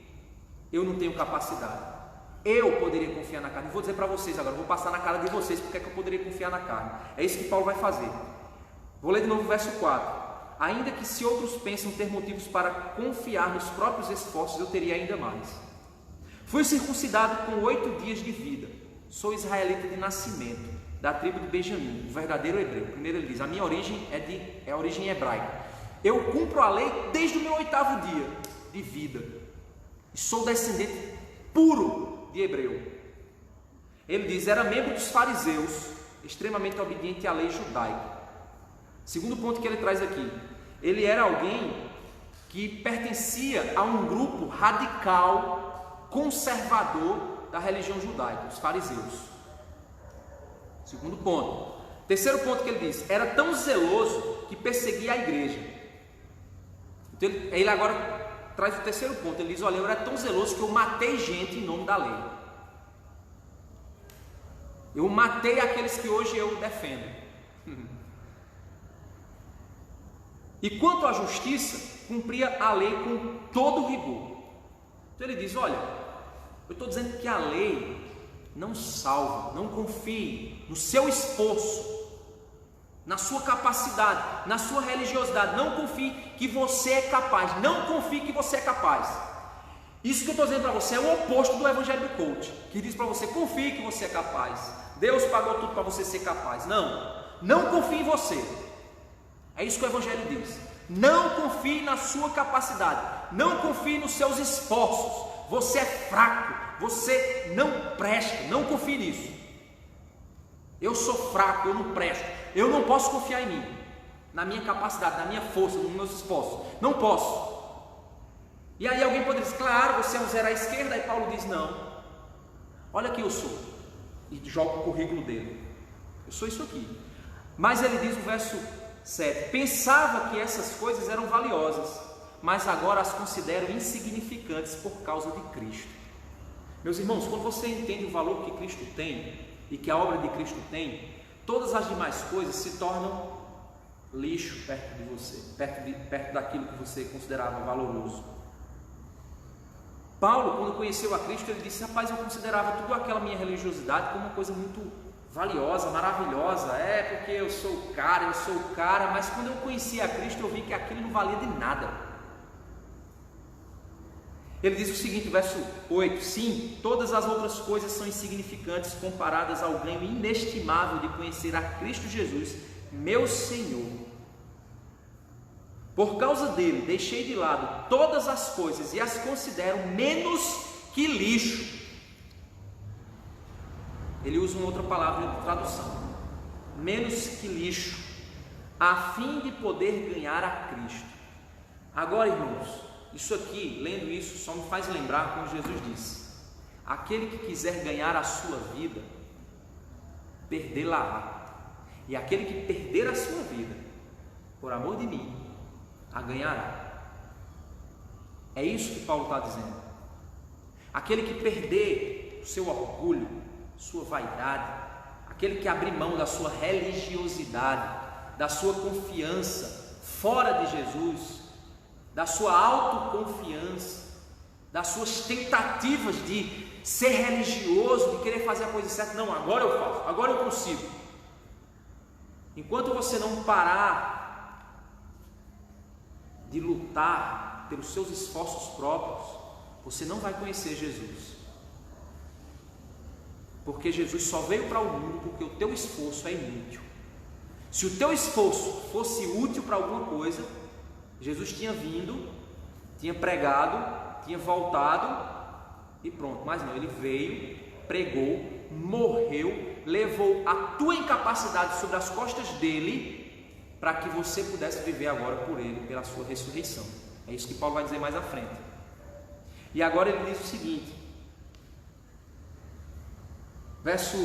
[SPEAKER 1] eu não tenho capacidade. Eu poderia confiar na carne. Vou dizer para vocês agora, vou passar na cara de vocês porque é que eu poderia confiar na carne. É isso que Paulo vai fazer. Vou ler de novo o verso 4. Ainda que se outros pensam ter motivos para confiar nos próprios esforços, eu teria ainda mais. Fui circuncidado com 8 dias de vida. Sou israelita de nascimento, da tribo de Benjamim, o verdadeiro hebreu. Primeiro ele diz: a minha origem é a origem hebraica. Eu cumpro a lei desde o meu 8º dia de vida. E sou descendente puro de hebreu. Ele diz, era membro dos fariseus, extremamente obediente à lei judaica. Segundo ponto que ele traz aqui, ele era alguém que pertencia a um grupo radical, conservador da religião judaica, os fariseus. Segundo ponto. Terceiro ponto que ele diz, era tão zeloso que perseguia a igreja. Então ele agora traz o terceiro ponto, ele diz, olha, eu era tão zeloso que eu matei gente em nome da lei. Eu matei aqueles que hoje eu defendo. E quanto à justiça, cumpria a lei com todo rigor. Então ele diz, olha, eu estou dizendo que a lei não salva, não confie no seu esforço, na sua capacidade, na sua religiosidade, não confie que você é capaz, não confie que você é capaz. Isso que eu estou dizendo para você é o oposto do evangelho do coach, que diz para você, confie que você é capaz, Deus pagou tudo para você ser capaz. Não confie em você. É isso que o evangelho diz. Não confie na sua capacidade, não confie nos seus esforços. Você é fraco, você não presta, não confie nisso. Eu sou fraco, eu não presto, eu não posso confiar em mim, na minha capacidade, na minha força, nos meus esforços, não posso. E aí alguém poderia dizer, claro, você é um zero à esquerda. Aí Paulo diz, não, olha que eu sou, e joga o currículo dele, eu sou isso aqui. Mas ele diz no verso 7, pensava que essas coisas eram valiosas, mas agora as considero insignificantes por causa de Cristo. Meus irmãos, quando você entende o valor que Cristo tem e que a obra de Cristo tem, todas as demais coisas se tornam lixo perto de você, perto daquilo que você considerava valoroso. Paulo, quando conheceu a Cristo, ele disse, rapaz, eu considerava toda aquela minha religiosidade como uma coisa muito valiosa, maravilhosa, porque eu sou o cara, mas quando eu conheci a Cristo, eu vi que aquilo não valia de nada. Ele diz o seguinte, verso 8, sim, todas as outras coisas são insignificantes comparadas ao ganho inestimável de conhecer a Cristo Jesus, meu Senhor. Por causa dele, deixei de lado todas as coisas e as considero menos que lixo. Ele usa uma outra palavra de tradução, menos que lixo, a fim de poder ganhar a Cristo. Agora, irmãos, isso aqui, lendo isso, só me faz lembrar como Jesus disse, aquele que quiser ganhar a sua vida, perdê-la-á, e aquele que perder a sua vida, por amor de mim, a ganhará. É isso que Paulo está dizendo. Aquele que perder o seu orgulho, sua vaidade, aquele que abrir mão da sua religiosidade, da sua confiança fora de Jesus, da sua autoconfiança, das suas tentativas de ser religioso, de querer fazer a coisa certa, não, agora eu faço, agora eu consigo. Enquanto você não parar de lutar pelos seus esforços próprios, você não vai conhecer Jesus. Porque Jesus só veio para o mundo porque o teu esforço é inútil. Se o teu esforço fosse útil para alguma coisa, Jesus tinha vindo, tinha pregado, tinha voltado e pronto. Mas não, ele veio, pregou, morreu, levou a tua incapacidade sobre as costas dele, para que você pudesse viver agora por ele, pela sua ressurreição. É isso que Paulo vai dizer mais à frente. E agora ele diz o seguinte, verso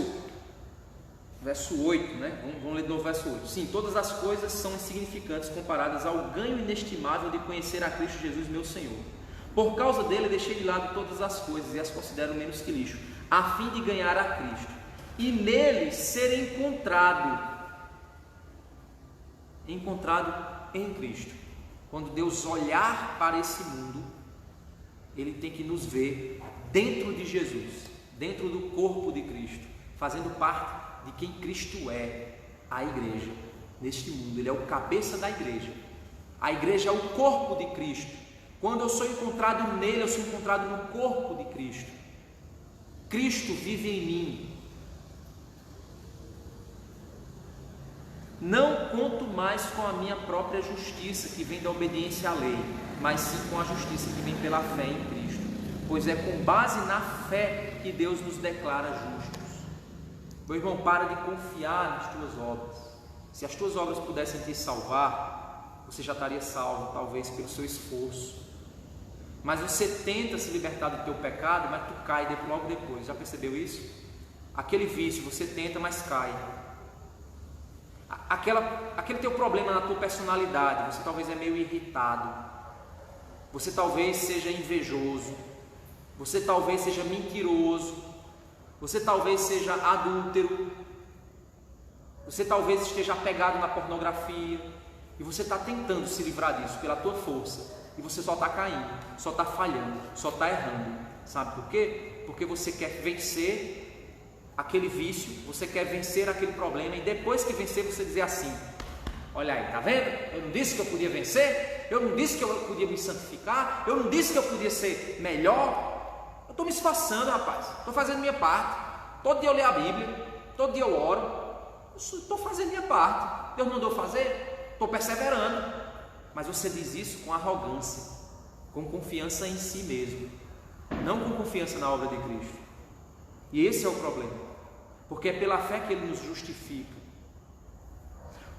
[SPEAKER 1] 8, né? Vamos ler de novo o verso 8. Sim, todas as coisas são insignificantes comparadas ao ganho inestimável de conhecer a Cristo Jesus, meu Senhor. Por causa dele, deixei de lado todas as coisas e as considero menos que lixo, a fim de ganhar a Cristo e nele ser encontrado em Cristo. Quando Deus olhar para esse mundo, ele tem que nos ver dentro de Jesus, dentro do corpo de Cristo, fazendo parte de quem Cristo é, a igreja, neste mundo. Ele é o cabeça da igreja. A igreja é o corpo de Cristo. Quando eu sou encontrado nele, eu sou encontrado no corpo de Cristo. Cristo vive em mim. Não conto mais com a minha própria justiça, que vem da obediência à lei, mas sim com a justiça que vem pela fé em Cristo, pois é com base na fé que Deus nos declara justos. Meu irmão, para de confiar nas tuas obras. Se as tuas obras pudessem te salvar, você já estaria salvo, talvez pelo seu esforço. Mas você tenta se libertar do teu pecado, mas tu cai logo depois. Já percebeu isso? Aquele vício, você tenta, mas cai. Aquele teu problema na tua personalidade, você talvez é meio irritado, você talvez seja invejoso, você talvez seja mentiroso, você talvez seja adúltero, você talvez esteja apegado na pornografia, e você está tentando se livrar disso pela tua força, e você só está caindo, só está falhando, só está errando. Sabe por quê? Porque você quer vencer aquele vício, você quer vencer aquele problema, e depois que vencer você dizer assim: olha aí, tá vendo? Eu não disse que eu podia vencer, eu não disse que eu podia me santificar, eu não disse que eu podia ser melhor. Eu estou me esforçando, rapaz, estou fazendo minha parte. Todo dia eu leio a Bíblia, todo dia eu oro, estou fazendo minha parte. Deus mandou fazer, estou perseverando. Mas você diz isso com arrogância, com confiança em si mesmo, não com confiança na obra de Cristo. E esse é o problema, porque é pela fé que Ele nos justifica.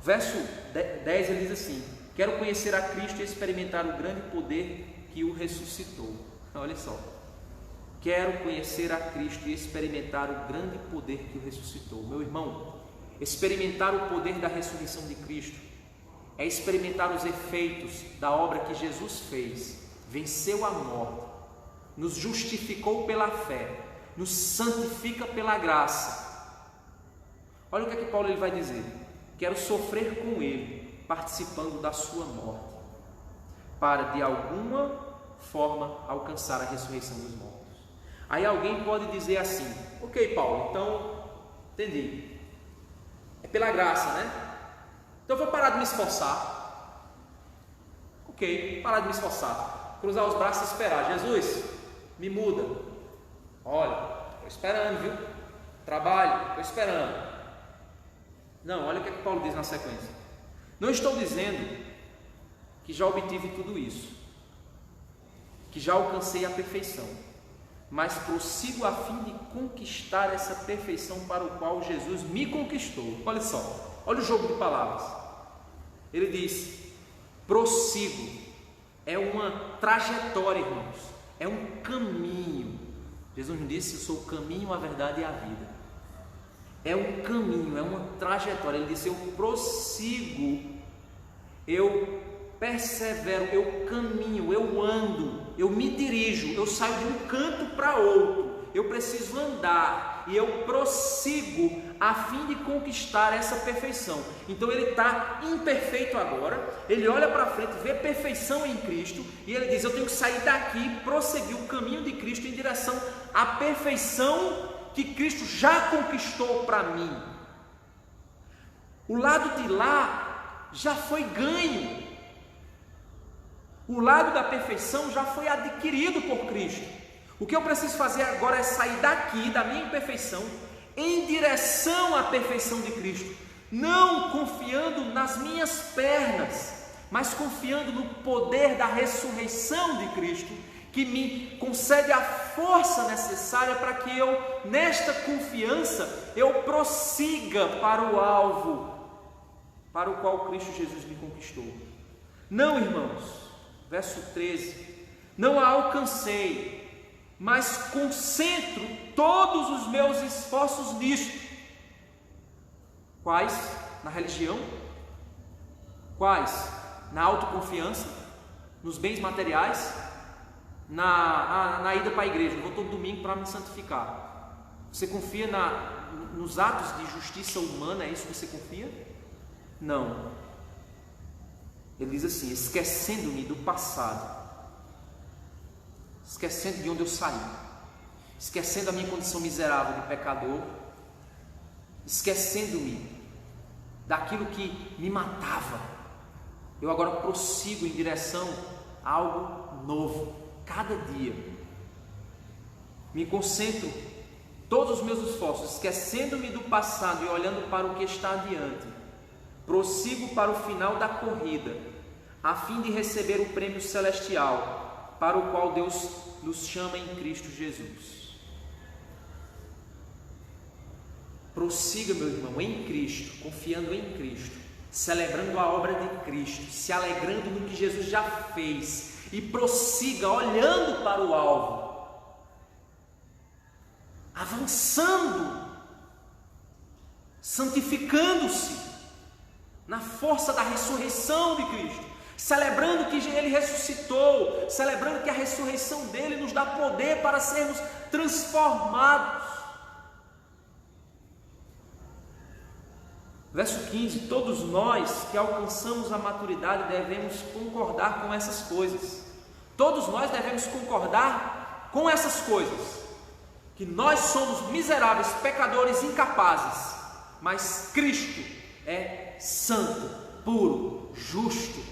[SPEAKER 1] Verso 10 ele diz assim: quero conhecer a Cristo e experimentar o grande poder que o ressuscitou. Olha só, quero conhecer a Cristo e experimentar o grande poder que o ressuscitou. Meu irmão, experimentar o poder da ressurreição de Cristo é experimentar os efeitos da obra que Jesus fez, venceu a morte, nos justificou pela fé, nos santifica pela graça. Olha o que é que Paulo ele vai dizer: quero sofrer com Ele, participando da sua morte, para de alguma forma alcançar a ressurreição dos mortos. Aí alguém pode dizer assim: ok, Paulo, então entendi, é pela graça, né? Então eu vou parar de me esforçar. Ok, parar de me esforçar, cruzar os braços e esperar. Jesus, me muda. Olha, estou esperando, viu? Trabalho, estou esperando. Não, olha o que Paulo diz na sequência: não estou dizendo que já obtive tudo isso, que já alcancei a perfeição, mas prossigo a fim de conquistar essa perfeição para o qual Jesus me conquistou. Olha só, olha o jogo de palavras. Ele diz: prossigo, é uma trajetória, irmãos, é um caminho. Jesus nos disse: eu sou o caminho, a verdade e a vida. É um caminho, é uma trajetória. Ele disse: eu prossigo, eu persevero, eu caminho, eu ando, eu me dirijo, eu saio de um canto para outro, eu preciso andar e eu prossigo a fim de conquistar essa perfeição. Então ele está imperfeito agora, ele olha para frente, vê perfeição em Cristo e ele diz: eu tenho que sair daqui e prosseguir o caminho de Cristo em direção à perfeição que Cristo já conquistou para mim. O lado de lá já foi ganho, o lado da perfeição já foi adquirido por Cristo. O que eu preciso fazer agora é sair daqui, da minha imperfeição, em direção à perfeição de Cristo, não confiando nas minhas pernas, mas confiando no poder da ressurreição de Cristo, que me concede a força necessária para que eu, nesta confiança, eu prossiga para o alvo para o qual Cristo Jesus me conquistou. Não, irmãos, verso 13, não a alcancei, mas concentro todos os meus esforços nisto. Quais? Na religião? Quais? Na autoconfiança? Nos bens materiais? Na ida para a igreja? Eu vou todo domingo para me santificar. Você confia nos atos de justiça humana? É isso que você confia? Não. Ele diz assim: esquecendo-me do passado, esquecendo de onde eu saí, esquecendo a minha condição miserável de pecador, esquecendo-me daquilo que me matava, eu agora prossigo em direção a algo novo, cada dia. Me concentro todos os meus esforços, esquecendo-me do passado e olhando para o que está adiante, prossigo para o final da corrida, a fim de receber o prêmio celestial, para o qual Deus nos chama em Cristo Jesus. prossiga, meu irmão, em Cristo, confiando em Cristo, celebrando a obra de Cristo, se alegrando no que Jesus já fez, e prossiga olhando para o alvo, avançando, santificando-se na força da ressurreição de Cristo, celebrando que Ele ressuscitou, celebrando que a ressurreição dele nos dá poder para sermos transformados. Verso 15: todos nós que alcançamos a maturidade devemos concordar com essas coisas. Todos nós devemos concordar com essas coisas, que nós somos miseráveis, pecadores, incapazes, mas Cristo é santo, puro, justo,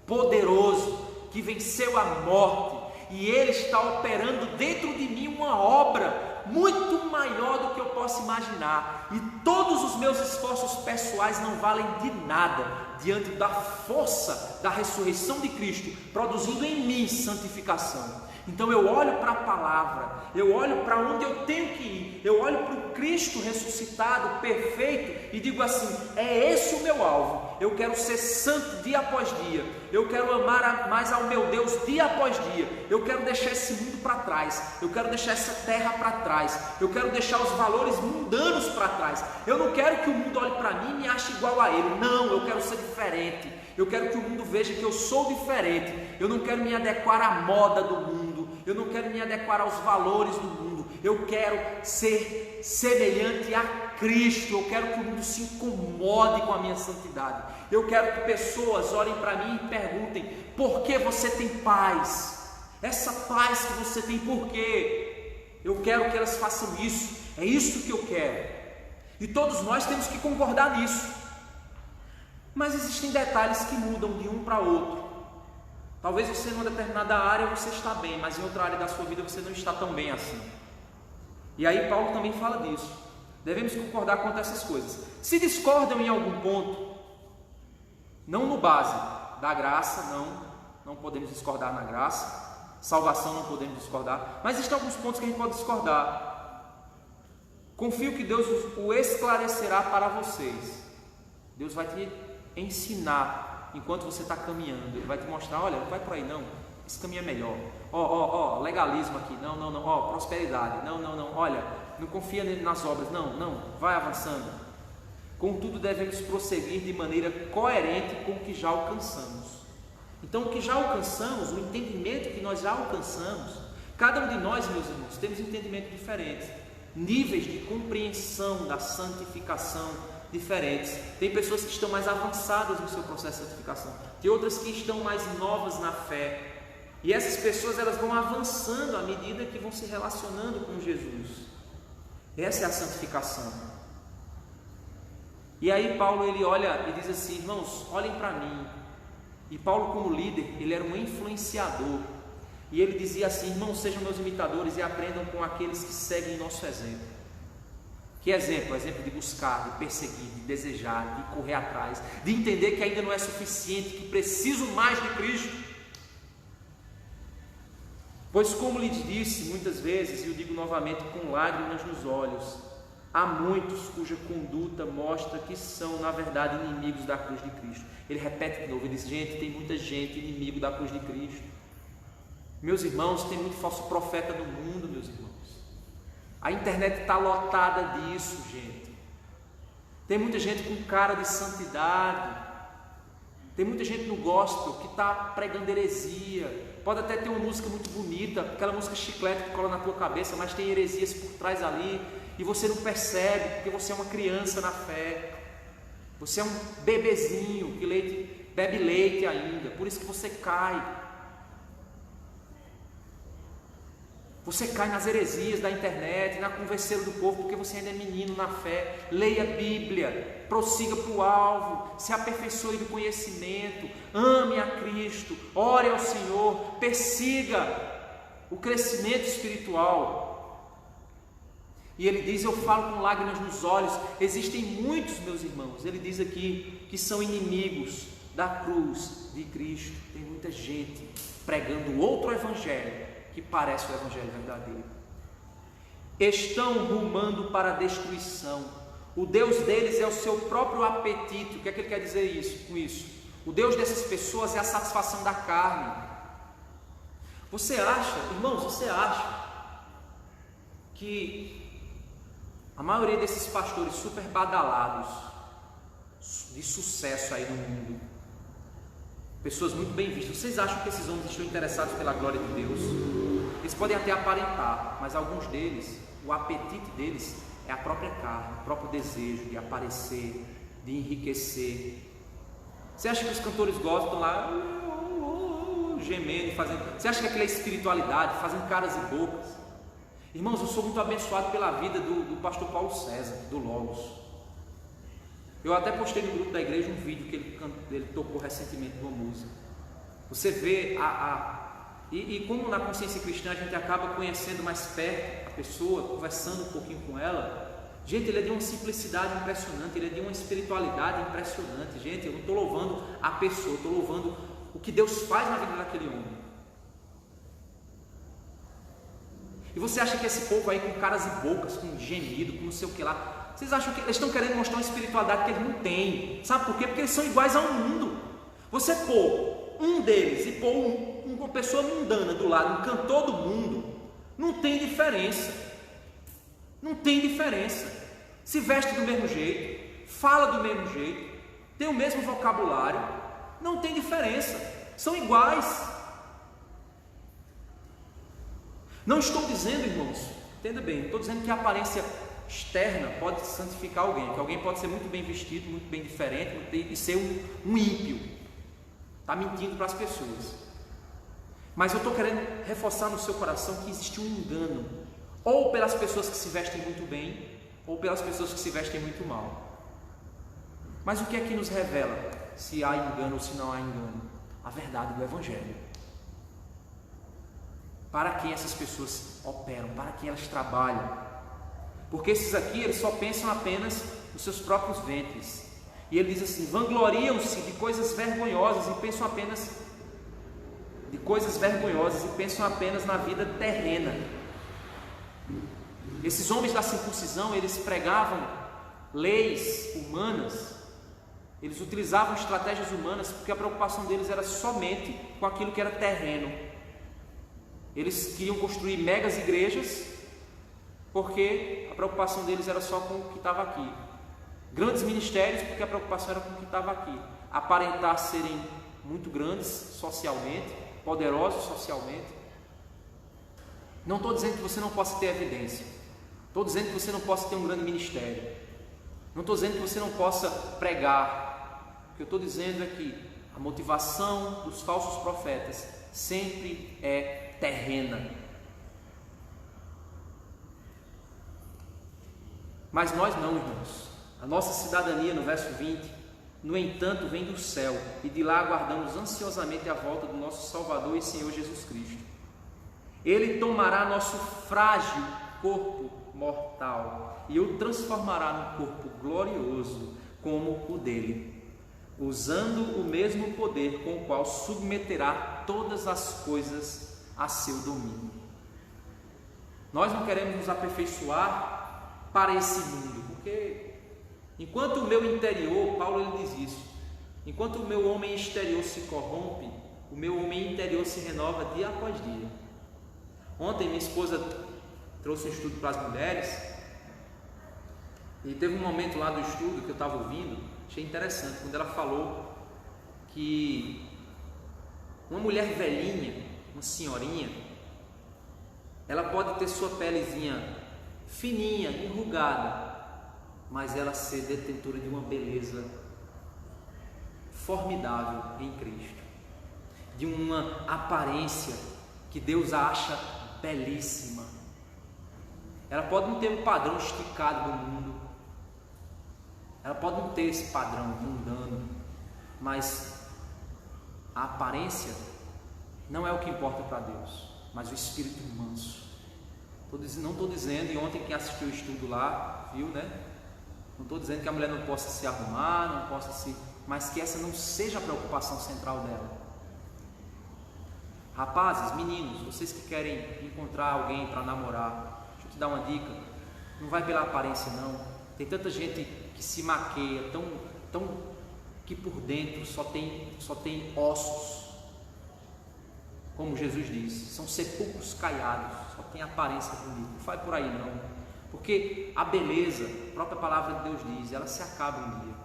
[SPEAKER 1] poderoso, que venceu a morte, e Ele está operando dentro de mim uma obra muito maior do que eu posso imaginar, e todos os meus esforços pessoais não valem de nada diante da força da ressurreição de Cristo, produzindo em mim santificação. Então eu olho para a palavra, eu olho para onde eu tenho que ir, eu olho para o Cristo ressuscitado, perfeito, e digo assim: é esse o meu alvo. Eu quero ser santo dia após dia, eu quero amar mais ao meu Deus dia após dia, eu quero deixar esse mundo para trás, eu quero deixar essa terra para trás, eu quero deixar os valores mundanos para trás. Eu não quero que o mundo olhe para mim e me ache igual a ele, não, eu quero ser diferente. Eu quero que o mundo veja que eu sou diferente. Eu não quero me adequar à moda do mundo, eu não quero me adequar aos valores do mundo, eu quero ser semelhante a Cristo. Eu quero que o mundo se incomode com a minha santidade. Eu quero que pessoas olhem para mim e perguntem: por que você tem paz? Essa paz que você tem, por quê? Eu quero que elas façam isso, é isso que eu quero. E todos nós temos que concordar nisso. Mas existem detalhes que mudam de um para outro. Talvez você numa determinada área você está bem, mas em outra área da sua vida você não está tão bem assim. E aí Paulo também fala disso. Devemos concordar quanto a essas coisas. Se discordam em algum ponto, não no base da graça, não podemos discordar na graça. Salvação não podemos discordar, mas existem alguns pontos que a gente pode discordar. Confio que Deus o esclarecerá para vocês. Deus vai te ensinar enquanto você está caminhando. Ele vai te mostrar: olha, não vai por aí não, esse caminho é melhor. Legalismo aqui, não, prosperidade, não, olha, não confia nas obras, não, vai avançando. Contudo, devemos prosseguir de maneira coerente com o que já alcançamos. Então, o que já alcançamos, o entendimento que nós já alcançamos, cada um de nós, meus irmãos, temos entendimento diferente, níveis de compreensão da santificação diferentes. Tem pessoas que estão mais avançadas no seu processo de santificação, tem outras que estão mais novas na fé, e essas pessoas elas vão avançando à medida que vão se relacionando com Jesus. Essa é a santificação. E aí Paulo ele olha e diz assim: irmãos, olhem para mim. E Paulo, como líder, ele era um influenciador, e ele dizia assim: irmãos, sejam meus imitadores e aprendam com aqueles que seguem nosso exemplo. Que exemplo? O exemplo de buscar, de perseguir, de desejar, de correr atrás, de entender que ainda não é suficiente, que preciso mais de Cristo. Pois, como lhes disse muitas vezes, e eu digo novamente com lágrimas nos olhos, há muitos cuja conduta mostra que são, na verdade, inimigos da cruz de Cristo. Ele repete de novo, ele diz: gente, tem muita gente inimigo da cruz de Cristo. Meus irmãos, tem muito falso profeta no mundo, meus irmãos. A internet está lotada disso, gente. Tem muita gente com cara de santidade. Tem muita gente no gospel que está pregando heresia. Pode até ter uma música muito bonita, aquela música chiclete que cola na tua cabeça, mas tem heresias por trás ali, e você não percebe, porque você é uma criança na fé. Você é um bebezinho que bebe leite ainda, por isso que você cai. Você cai nas heresias da internet, na converseira do povo, porque você ainda é menino na fé. Leia a Bíblia, prossiga para o alvo, se aperfeiçoe do conhecimento, ame a Cristo, ore ao Senhor, persiga o crescimento espiritual. E ele diz: eu falo com lágrimas nos olhos. Existem muitos, meus irmãos, ele diz aqui, que são inimigos da cruz de Cristo. Tem muita gente pregando outro evangelho que parece o evangelho verdadeiro. Estão rumando para a destruição, O Deus deles é o seu próprio apetite. O que é que ele quer dizer com isso? O Deus dessas pessoas é a satisfação da carne. Você acha, irmãos, você acha que a maioria desses pastores super badalados, de sucesso aí no mundo, pessoas muito bem vistas, vocês acham que esses homens estão interessados pela glória de Deus? Eles podem até aparentar, mas alguns deles, o apetite deles é a própria carne, o próprio desejo de aparecer, de enriquecer. Você acha que os cantores gostam lá, gemendo, fazendo? Você acha que aquilo é espiritualidade, fazendo caras e bocas? Irmãos, eu sou muito abençoado pela vida do pastor Paulo César, do Logos. Eu até postei no grupo da igreja um vídeo que ele tocou recentemente numa música. Você vê e como na consciência cristã a gente acaba conhecendo mais perto a pessoa, conversando um pouquinho com ela. Gente, ele é de uma simplicidade impressionante, ele é de uma espiritualidade impressionante. Gente, eu não estou louvando a pessoa, eu estou louvando o que Deus faz na vida daquele homem. E você acha que esse povo aí com caras e bocas, com gemido, com não sei o que lá, vocês acham que eles estão querendo mostrar uma espiritualidade que eles não têm? Sabe por quê? Porque eles são iguais ao mundo. Você pôr um deles e pôr uma pessoa mundana do lado, um cantor do mundo, não tem diferença. Não tem diferença. Se veste do mesmo jeito, fala do mesmo jeito, tem o mesmo vocabulário, não tem diferença. São iguais. Não estou dizendo, irmãos, entenda bem, não estou dizendo que a aparência externa pode santificar alguém, que alguém pode ser muito bem vestido, muito bem diferente e ser um ímpio, está mentindo para as pessoas. Mas eu estou querendo reforçar no seu coração que existe um engano, ou pelas pessoas que se vestem muito bem, ou pelas pessoas que se vestem muito mal. Mas o que é que nos revela se há engano ou se não há engano? A verdade do Evangelho. Para quem essas pessoas operam, para quem elas trabalham. Porque esses aqui, eles só pensam apenas nos seus próprios ventres. E ele diz assim: vangloriam-se de coisas vergonhosas e pensam apenas na vida terrena. Esses homens da circuncisão, eles pregavam leis humanas, eles utilizavam estratégias humanas, porque a preocupação deles era somente com aquilo que era terreno. Eles queriam construir megas igrejas, porque a preocupação deles era só com o que estava aqui. Grandes ministérios, porque a preocupação era com o que estava aqui. Aparentar serem muito grandes socialmente, poderosos socialmente. Não estou dizendo que você não possa ter evidência. Estou dizendo que você não possa ter um grande ministério. Não estou dizendo que você não possa pregar. O que eu estou dizendo é que a motivação dos falsos profetas sempre é terrena. Mas nós não, irmãos. A nossa cidadania, no verso 20, no entanto, vem do céu, e de lá aguardamos ansiosamente a volta do nosso Salvador e Senhor Jesus Cristo. Ele tomará nosso frágil corpo mortal e o transformará num corpo glorioso como o dele, usando o mesmo poder com o qual submeterá todas as coisas a seu domínio. Nós não queremos nos aperfeiçoar para esse mundo, porque enquanto o meu interior, Paulo ele diz isso, enquanto o meu homem exterior se corrompe, o meu homem interior se renova dia após dia. Ontem minha esposa trouxe um estudo para as mulheres e teve um momento lá do estudo que eu estava ouvindo, achei interessante, quando ela falou que uma mulher velhinha, uma senhorinha, ela pode ter sua pelezinha fininha, enrugada, mas ela ser detentora de uma beleza formidável em Cristo, de uma aparência que Deus acha belíssima. Ela pode não ter um padrão esticado do mundo, ela pode não ter esse padrão mundano, mas a aparência não é o que importa para Deus, mas o espírito manso. Não estou dizendo, e ontem quem assistiu o estudo lá viu, né? Não estou dizendo que a mulher não possa se arrumar, não possa se, mas que essa não seja a preocupação central dela. Rapazes, meninos, vocês que querem encontrar alguém para namorar, deixa eu te dar uma dica: não vai pela aparência não, Tem tanta gente que se maqueia, tão que por dentro só tem ossos. Como Jesus diz, são sepulcros caiados, só tem aparência bonita. Não vai por aí não. Porque a beleza, a própria palavra de Deus diz, ela se acaba um dia.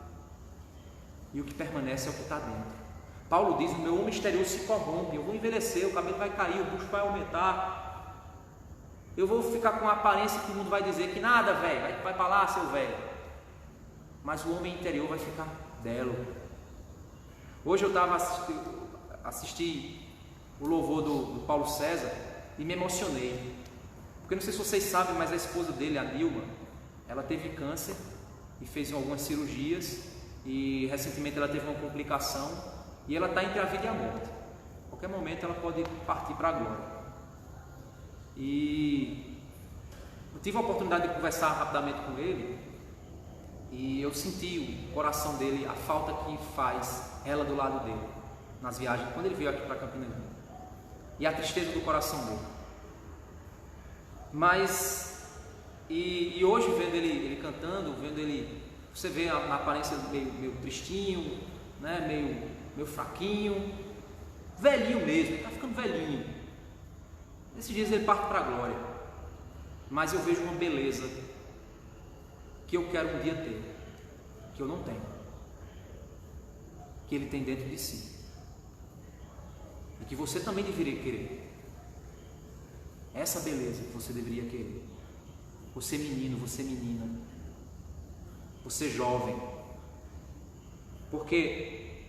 [SPEAKER 1] E o que permanece é o que está dentro. Paulo diz, o meu homem exterior se corrompe, eu vou envelhecer, o cabelo vai cair, o bucho vai aumentar. Eu vou ficar com a aparência que o mundo vai dizer que nada, velho, vai para lá, seu velho. Mas o homem interior vai ficar belo. Hoje eu estava assisti o louvor do Paulo César e me emocionei. Porque não sei se vocês sabem, mas a esposa dele, a Nilma, ela teve câncer e fez algumas cirurgias e recentemente ela teve uma complicação e ela está entre a vida e a morte. A qualquer momento ela pode partir para a glória. E eu tive a oportunidade de conversar rapidamente com ele e eu senti o coração dele, a falta que faz ela do lado dele nas viagens, quando ele veio aqui para Campina Grande, e a tristeza do coração dele. Mas e hoje vendo ele cantando, vendo ele, você vê na aparência meio tristinho, né, meio fraquinho, velhinho mesmo, ele está ficando velhinho. Nesses dias ele parte para a glória, mas eu vejo uma beleza que eu quero um dia ter, que eu não tenho, que ele tem dentro de si, e que você também deveria querer. Essa beleza que você deveria querer. Você menino, você menina, você jovem, porque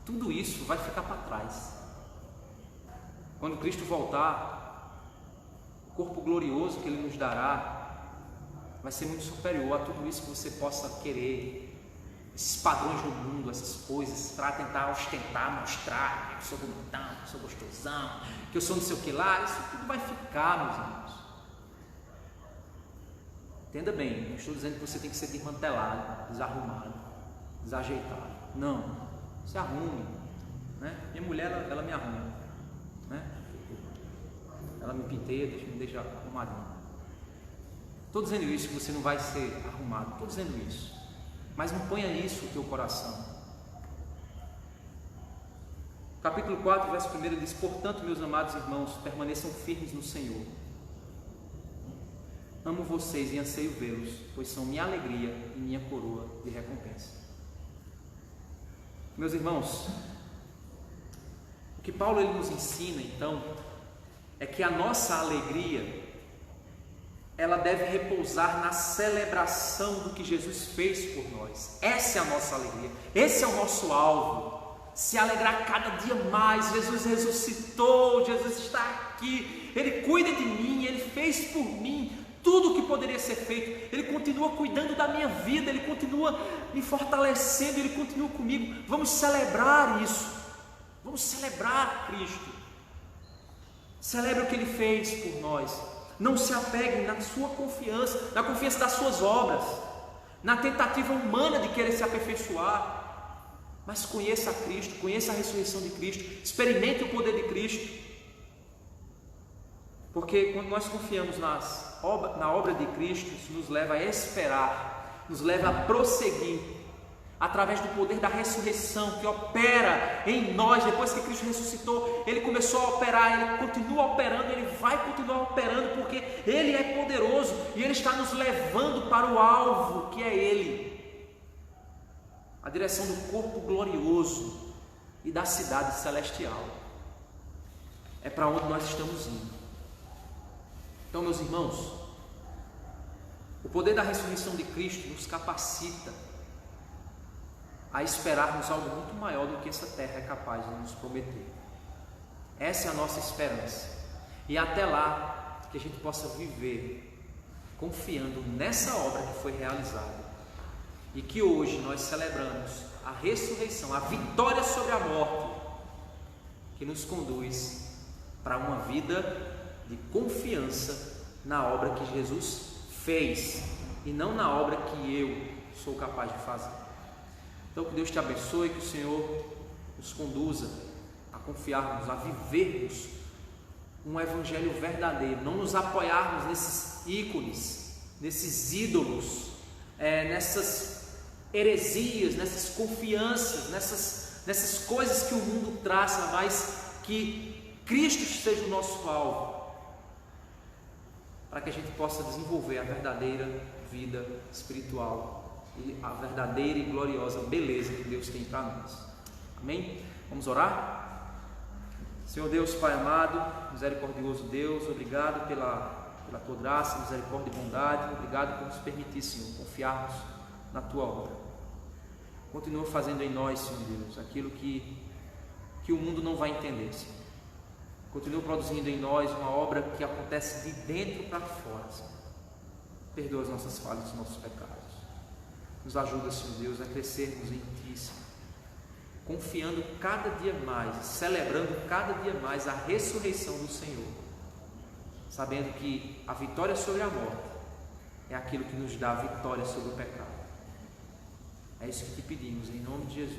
[SPEAKER 1] tudo isso vai ficar para trás. Quando Cristo voltar, o corpo glorioso que Ele nos dará vai ser muito superior a tudo isso que você possa querer, esses padrões do mundo, essas coisas, para tentar ostentar, mostrar que eu sou bonitão, que eu sou gostosão, que eu sou não sei o que lá. Isso tudo vai ficar, meus irmãos. Entenda bem, não estou dizendo que você tem que ser desmantelado, desarrumado, desajeitado. Não, se arrume, né? Minha mulher, ela me arruma, né? Ela me pinteia, me deixa arrumadinho. Estou dizendo isso que você não vai ser arrumado, estou dizendo isso, mas não ponha isso no teu coração. Capítulo 4, verso 1 diz: portanto, meus amados irmãos, permaneçam firmes no Senhor. Amo vocês e anseio vê-los, pois são minha alegria e minha coroa de recompensa. Meus irmãos, o que Paulo ele nos ensina então é que a nossa alegria ela deve repousar na celebração do que Jesus fez por nós. Essa é a nossa alegria, esse é o nosso alvo. Se alegrar cada dia mais. Jesus ressuscitou, Jesus está aqui, Ele cuida de mim, Ele fez por mim tudo o que poderia ser feito. Ele continua cuidando da minha vida, Ele continua me fortalecendo, Ele continua comigo. Vamos celebrar isso, vamos celebrar Cristo. Celebre o que Ele fez por nós. Não se apegue na sua confiança, na confiança das suas obras, na tentativa humana de querer se aperfeiçoar. Mas conheça a Cristo, conheça a ressurreição de Cristo, experimente o poder de Cristo. Porque quando nós confiamos na obra de Cristo, isso nos leva a esperar, nos leva a prosseguir, através do poder da ressurreição que opera em nós. Depois que Cristo ressuscitou, Ele começou a operar, Ele continua operando, Ele vai continuar operando, porque Ele é poderoso e Ele está nos levando para o alvo que é Ele. A direção do corpo glorioso e da cidade celestial. É para onde nós estamos indo. Então, meus irmãos, o poder da ressurreição de Cristo nos capacita a esperarmos algo muito maior do que essa terra é capaz de nos prometer. Essa é a nossa esperança. E até lá, que a gente possa viver confiando nessa obra que foi realizada. E que hoje nós celebramos a ressurreição, a vitória sobre a morte, que nos conduz para uma vida de confiança na obra que Jesus fez e não na obra que eu sou capaz de fazer. Então que Deus te abençoe, que o Senhor nos conduza a confiarmos, a vivermos um evangelho verdadeiro, não nos apoiarmos nesses ícones nesses ídolos, nessas heresias, nessas confianças, nessas coisas que o mundo traça, mas que Cristo seja o nosso alvo, para que a gente possa desenvolver a verdadeira vida espiritual e a verdadeira e gloriosa beleza que Deus tem para nós. Amém? Vamos orar? Senhor Deus, Pai amado, misericordioso Deus, obrigado pela Tua graça, misericórdia e bondade. Obrigado por nos permitir, Senhor, confiarmos na Tua obra. Continua fazendo em nós, Senhor Deus, aquilo que o mundo não vai entender, Senhor. Continua produzindo em nós uma obra que acontece de dentro para fora, Senhor. Perdoa as nossas falhas e os nossos pecados. Nos ajuda, Senhor Deus, a crescermos em Ti, Senhor, confiando cada dia mais, celebrando cada dia mais a ressurreição do Senhor, sabendo que a vitória sobre a morte é aquilo que nos dá a vitória sobre o pecado. É isso que te pedimos, em nome de Jesus.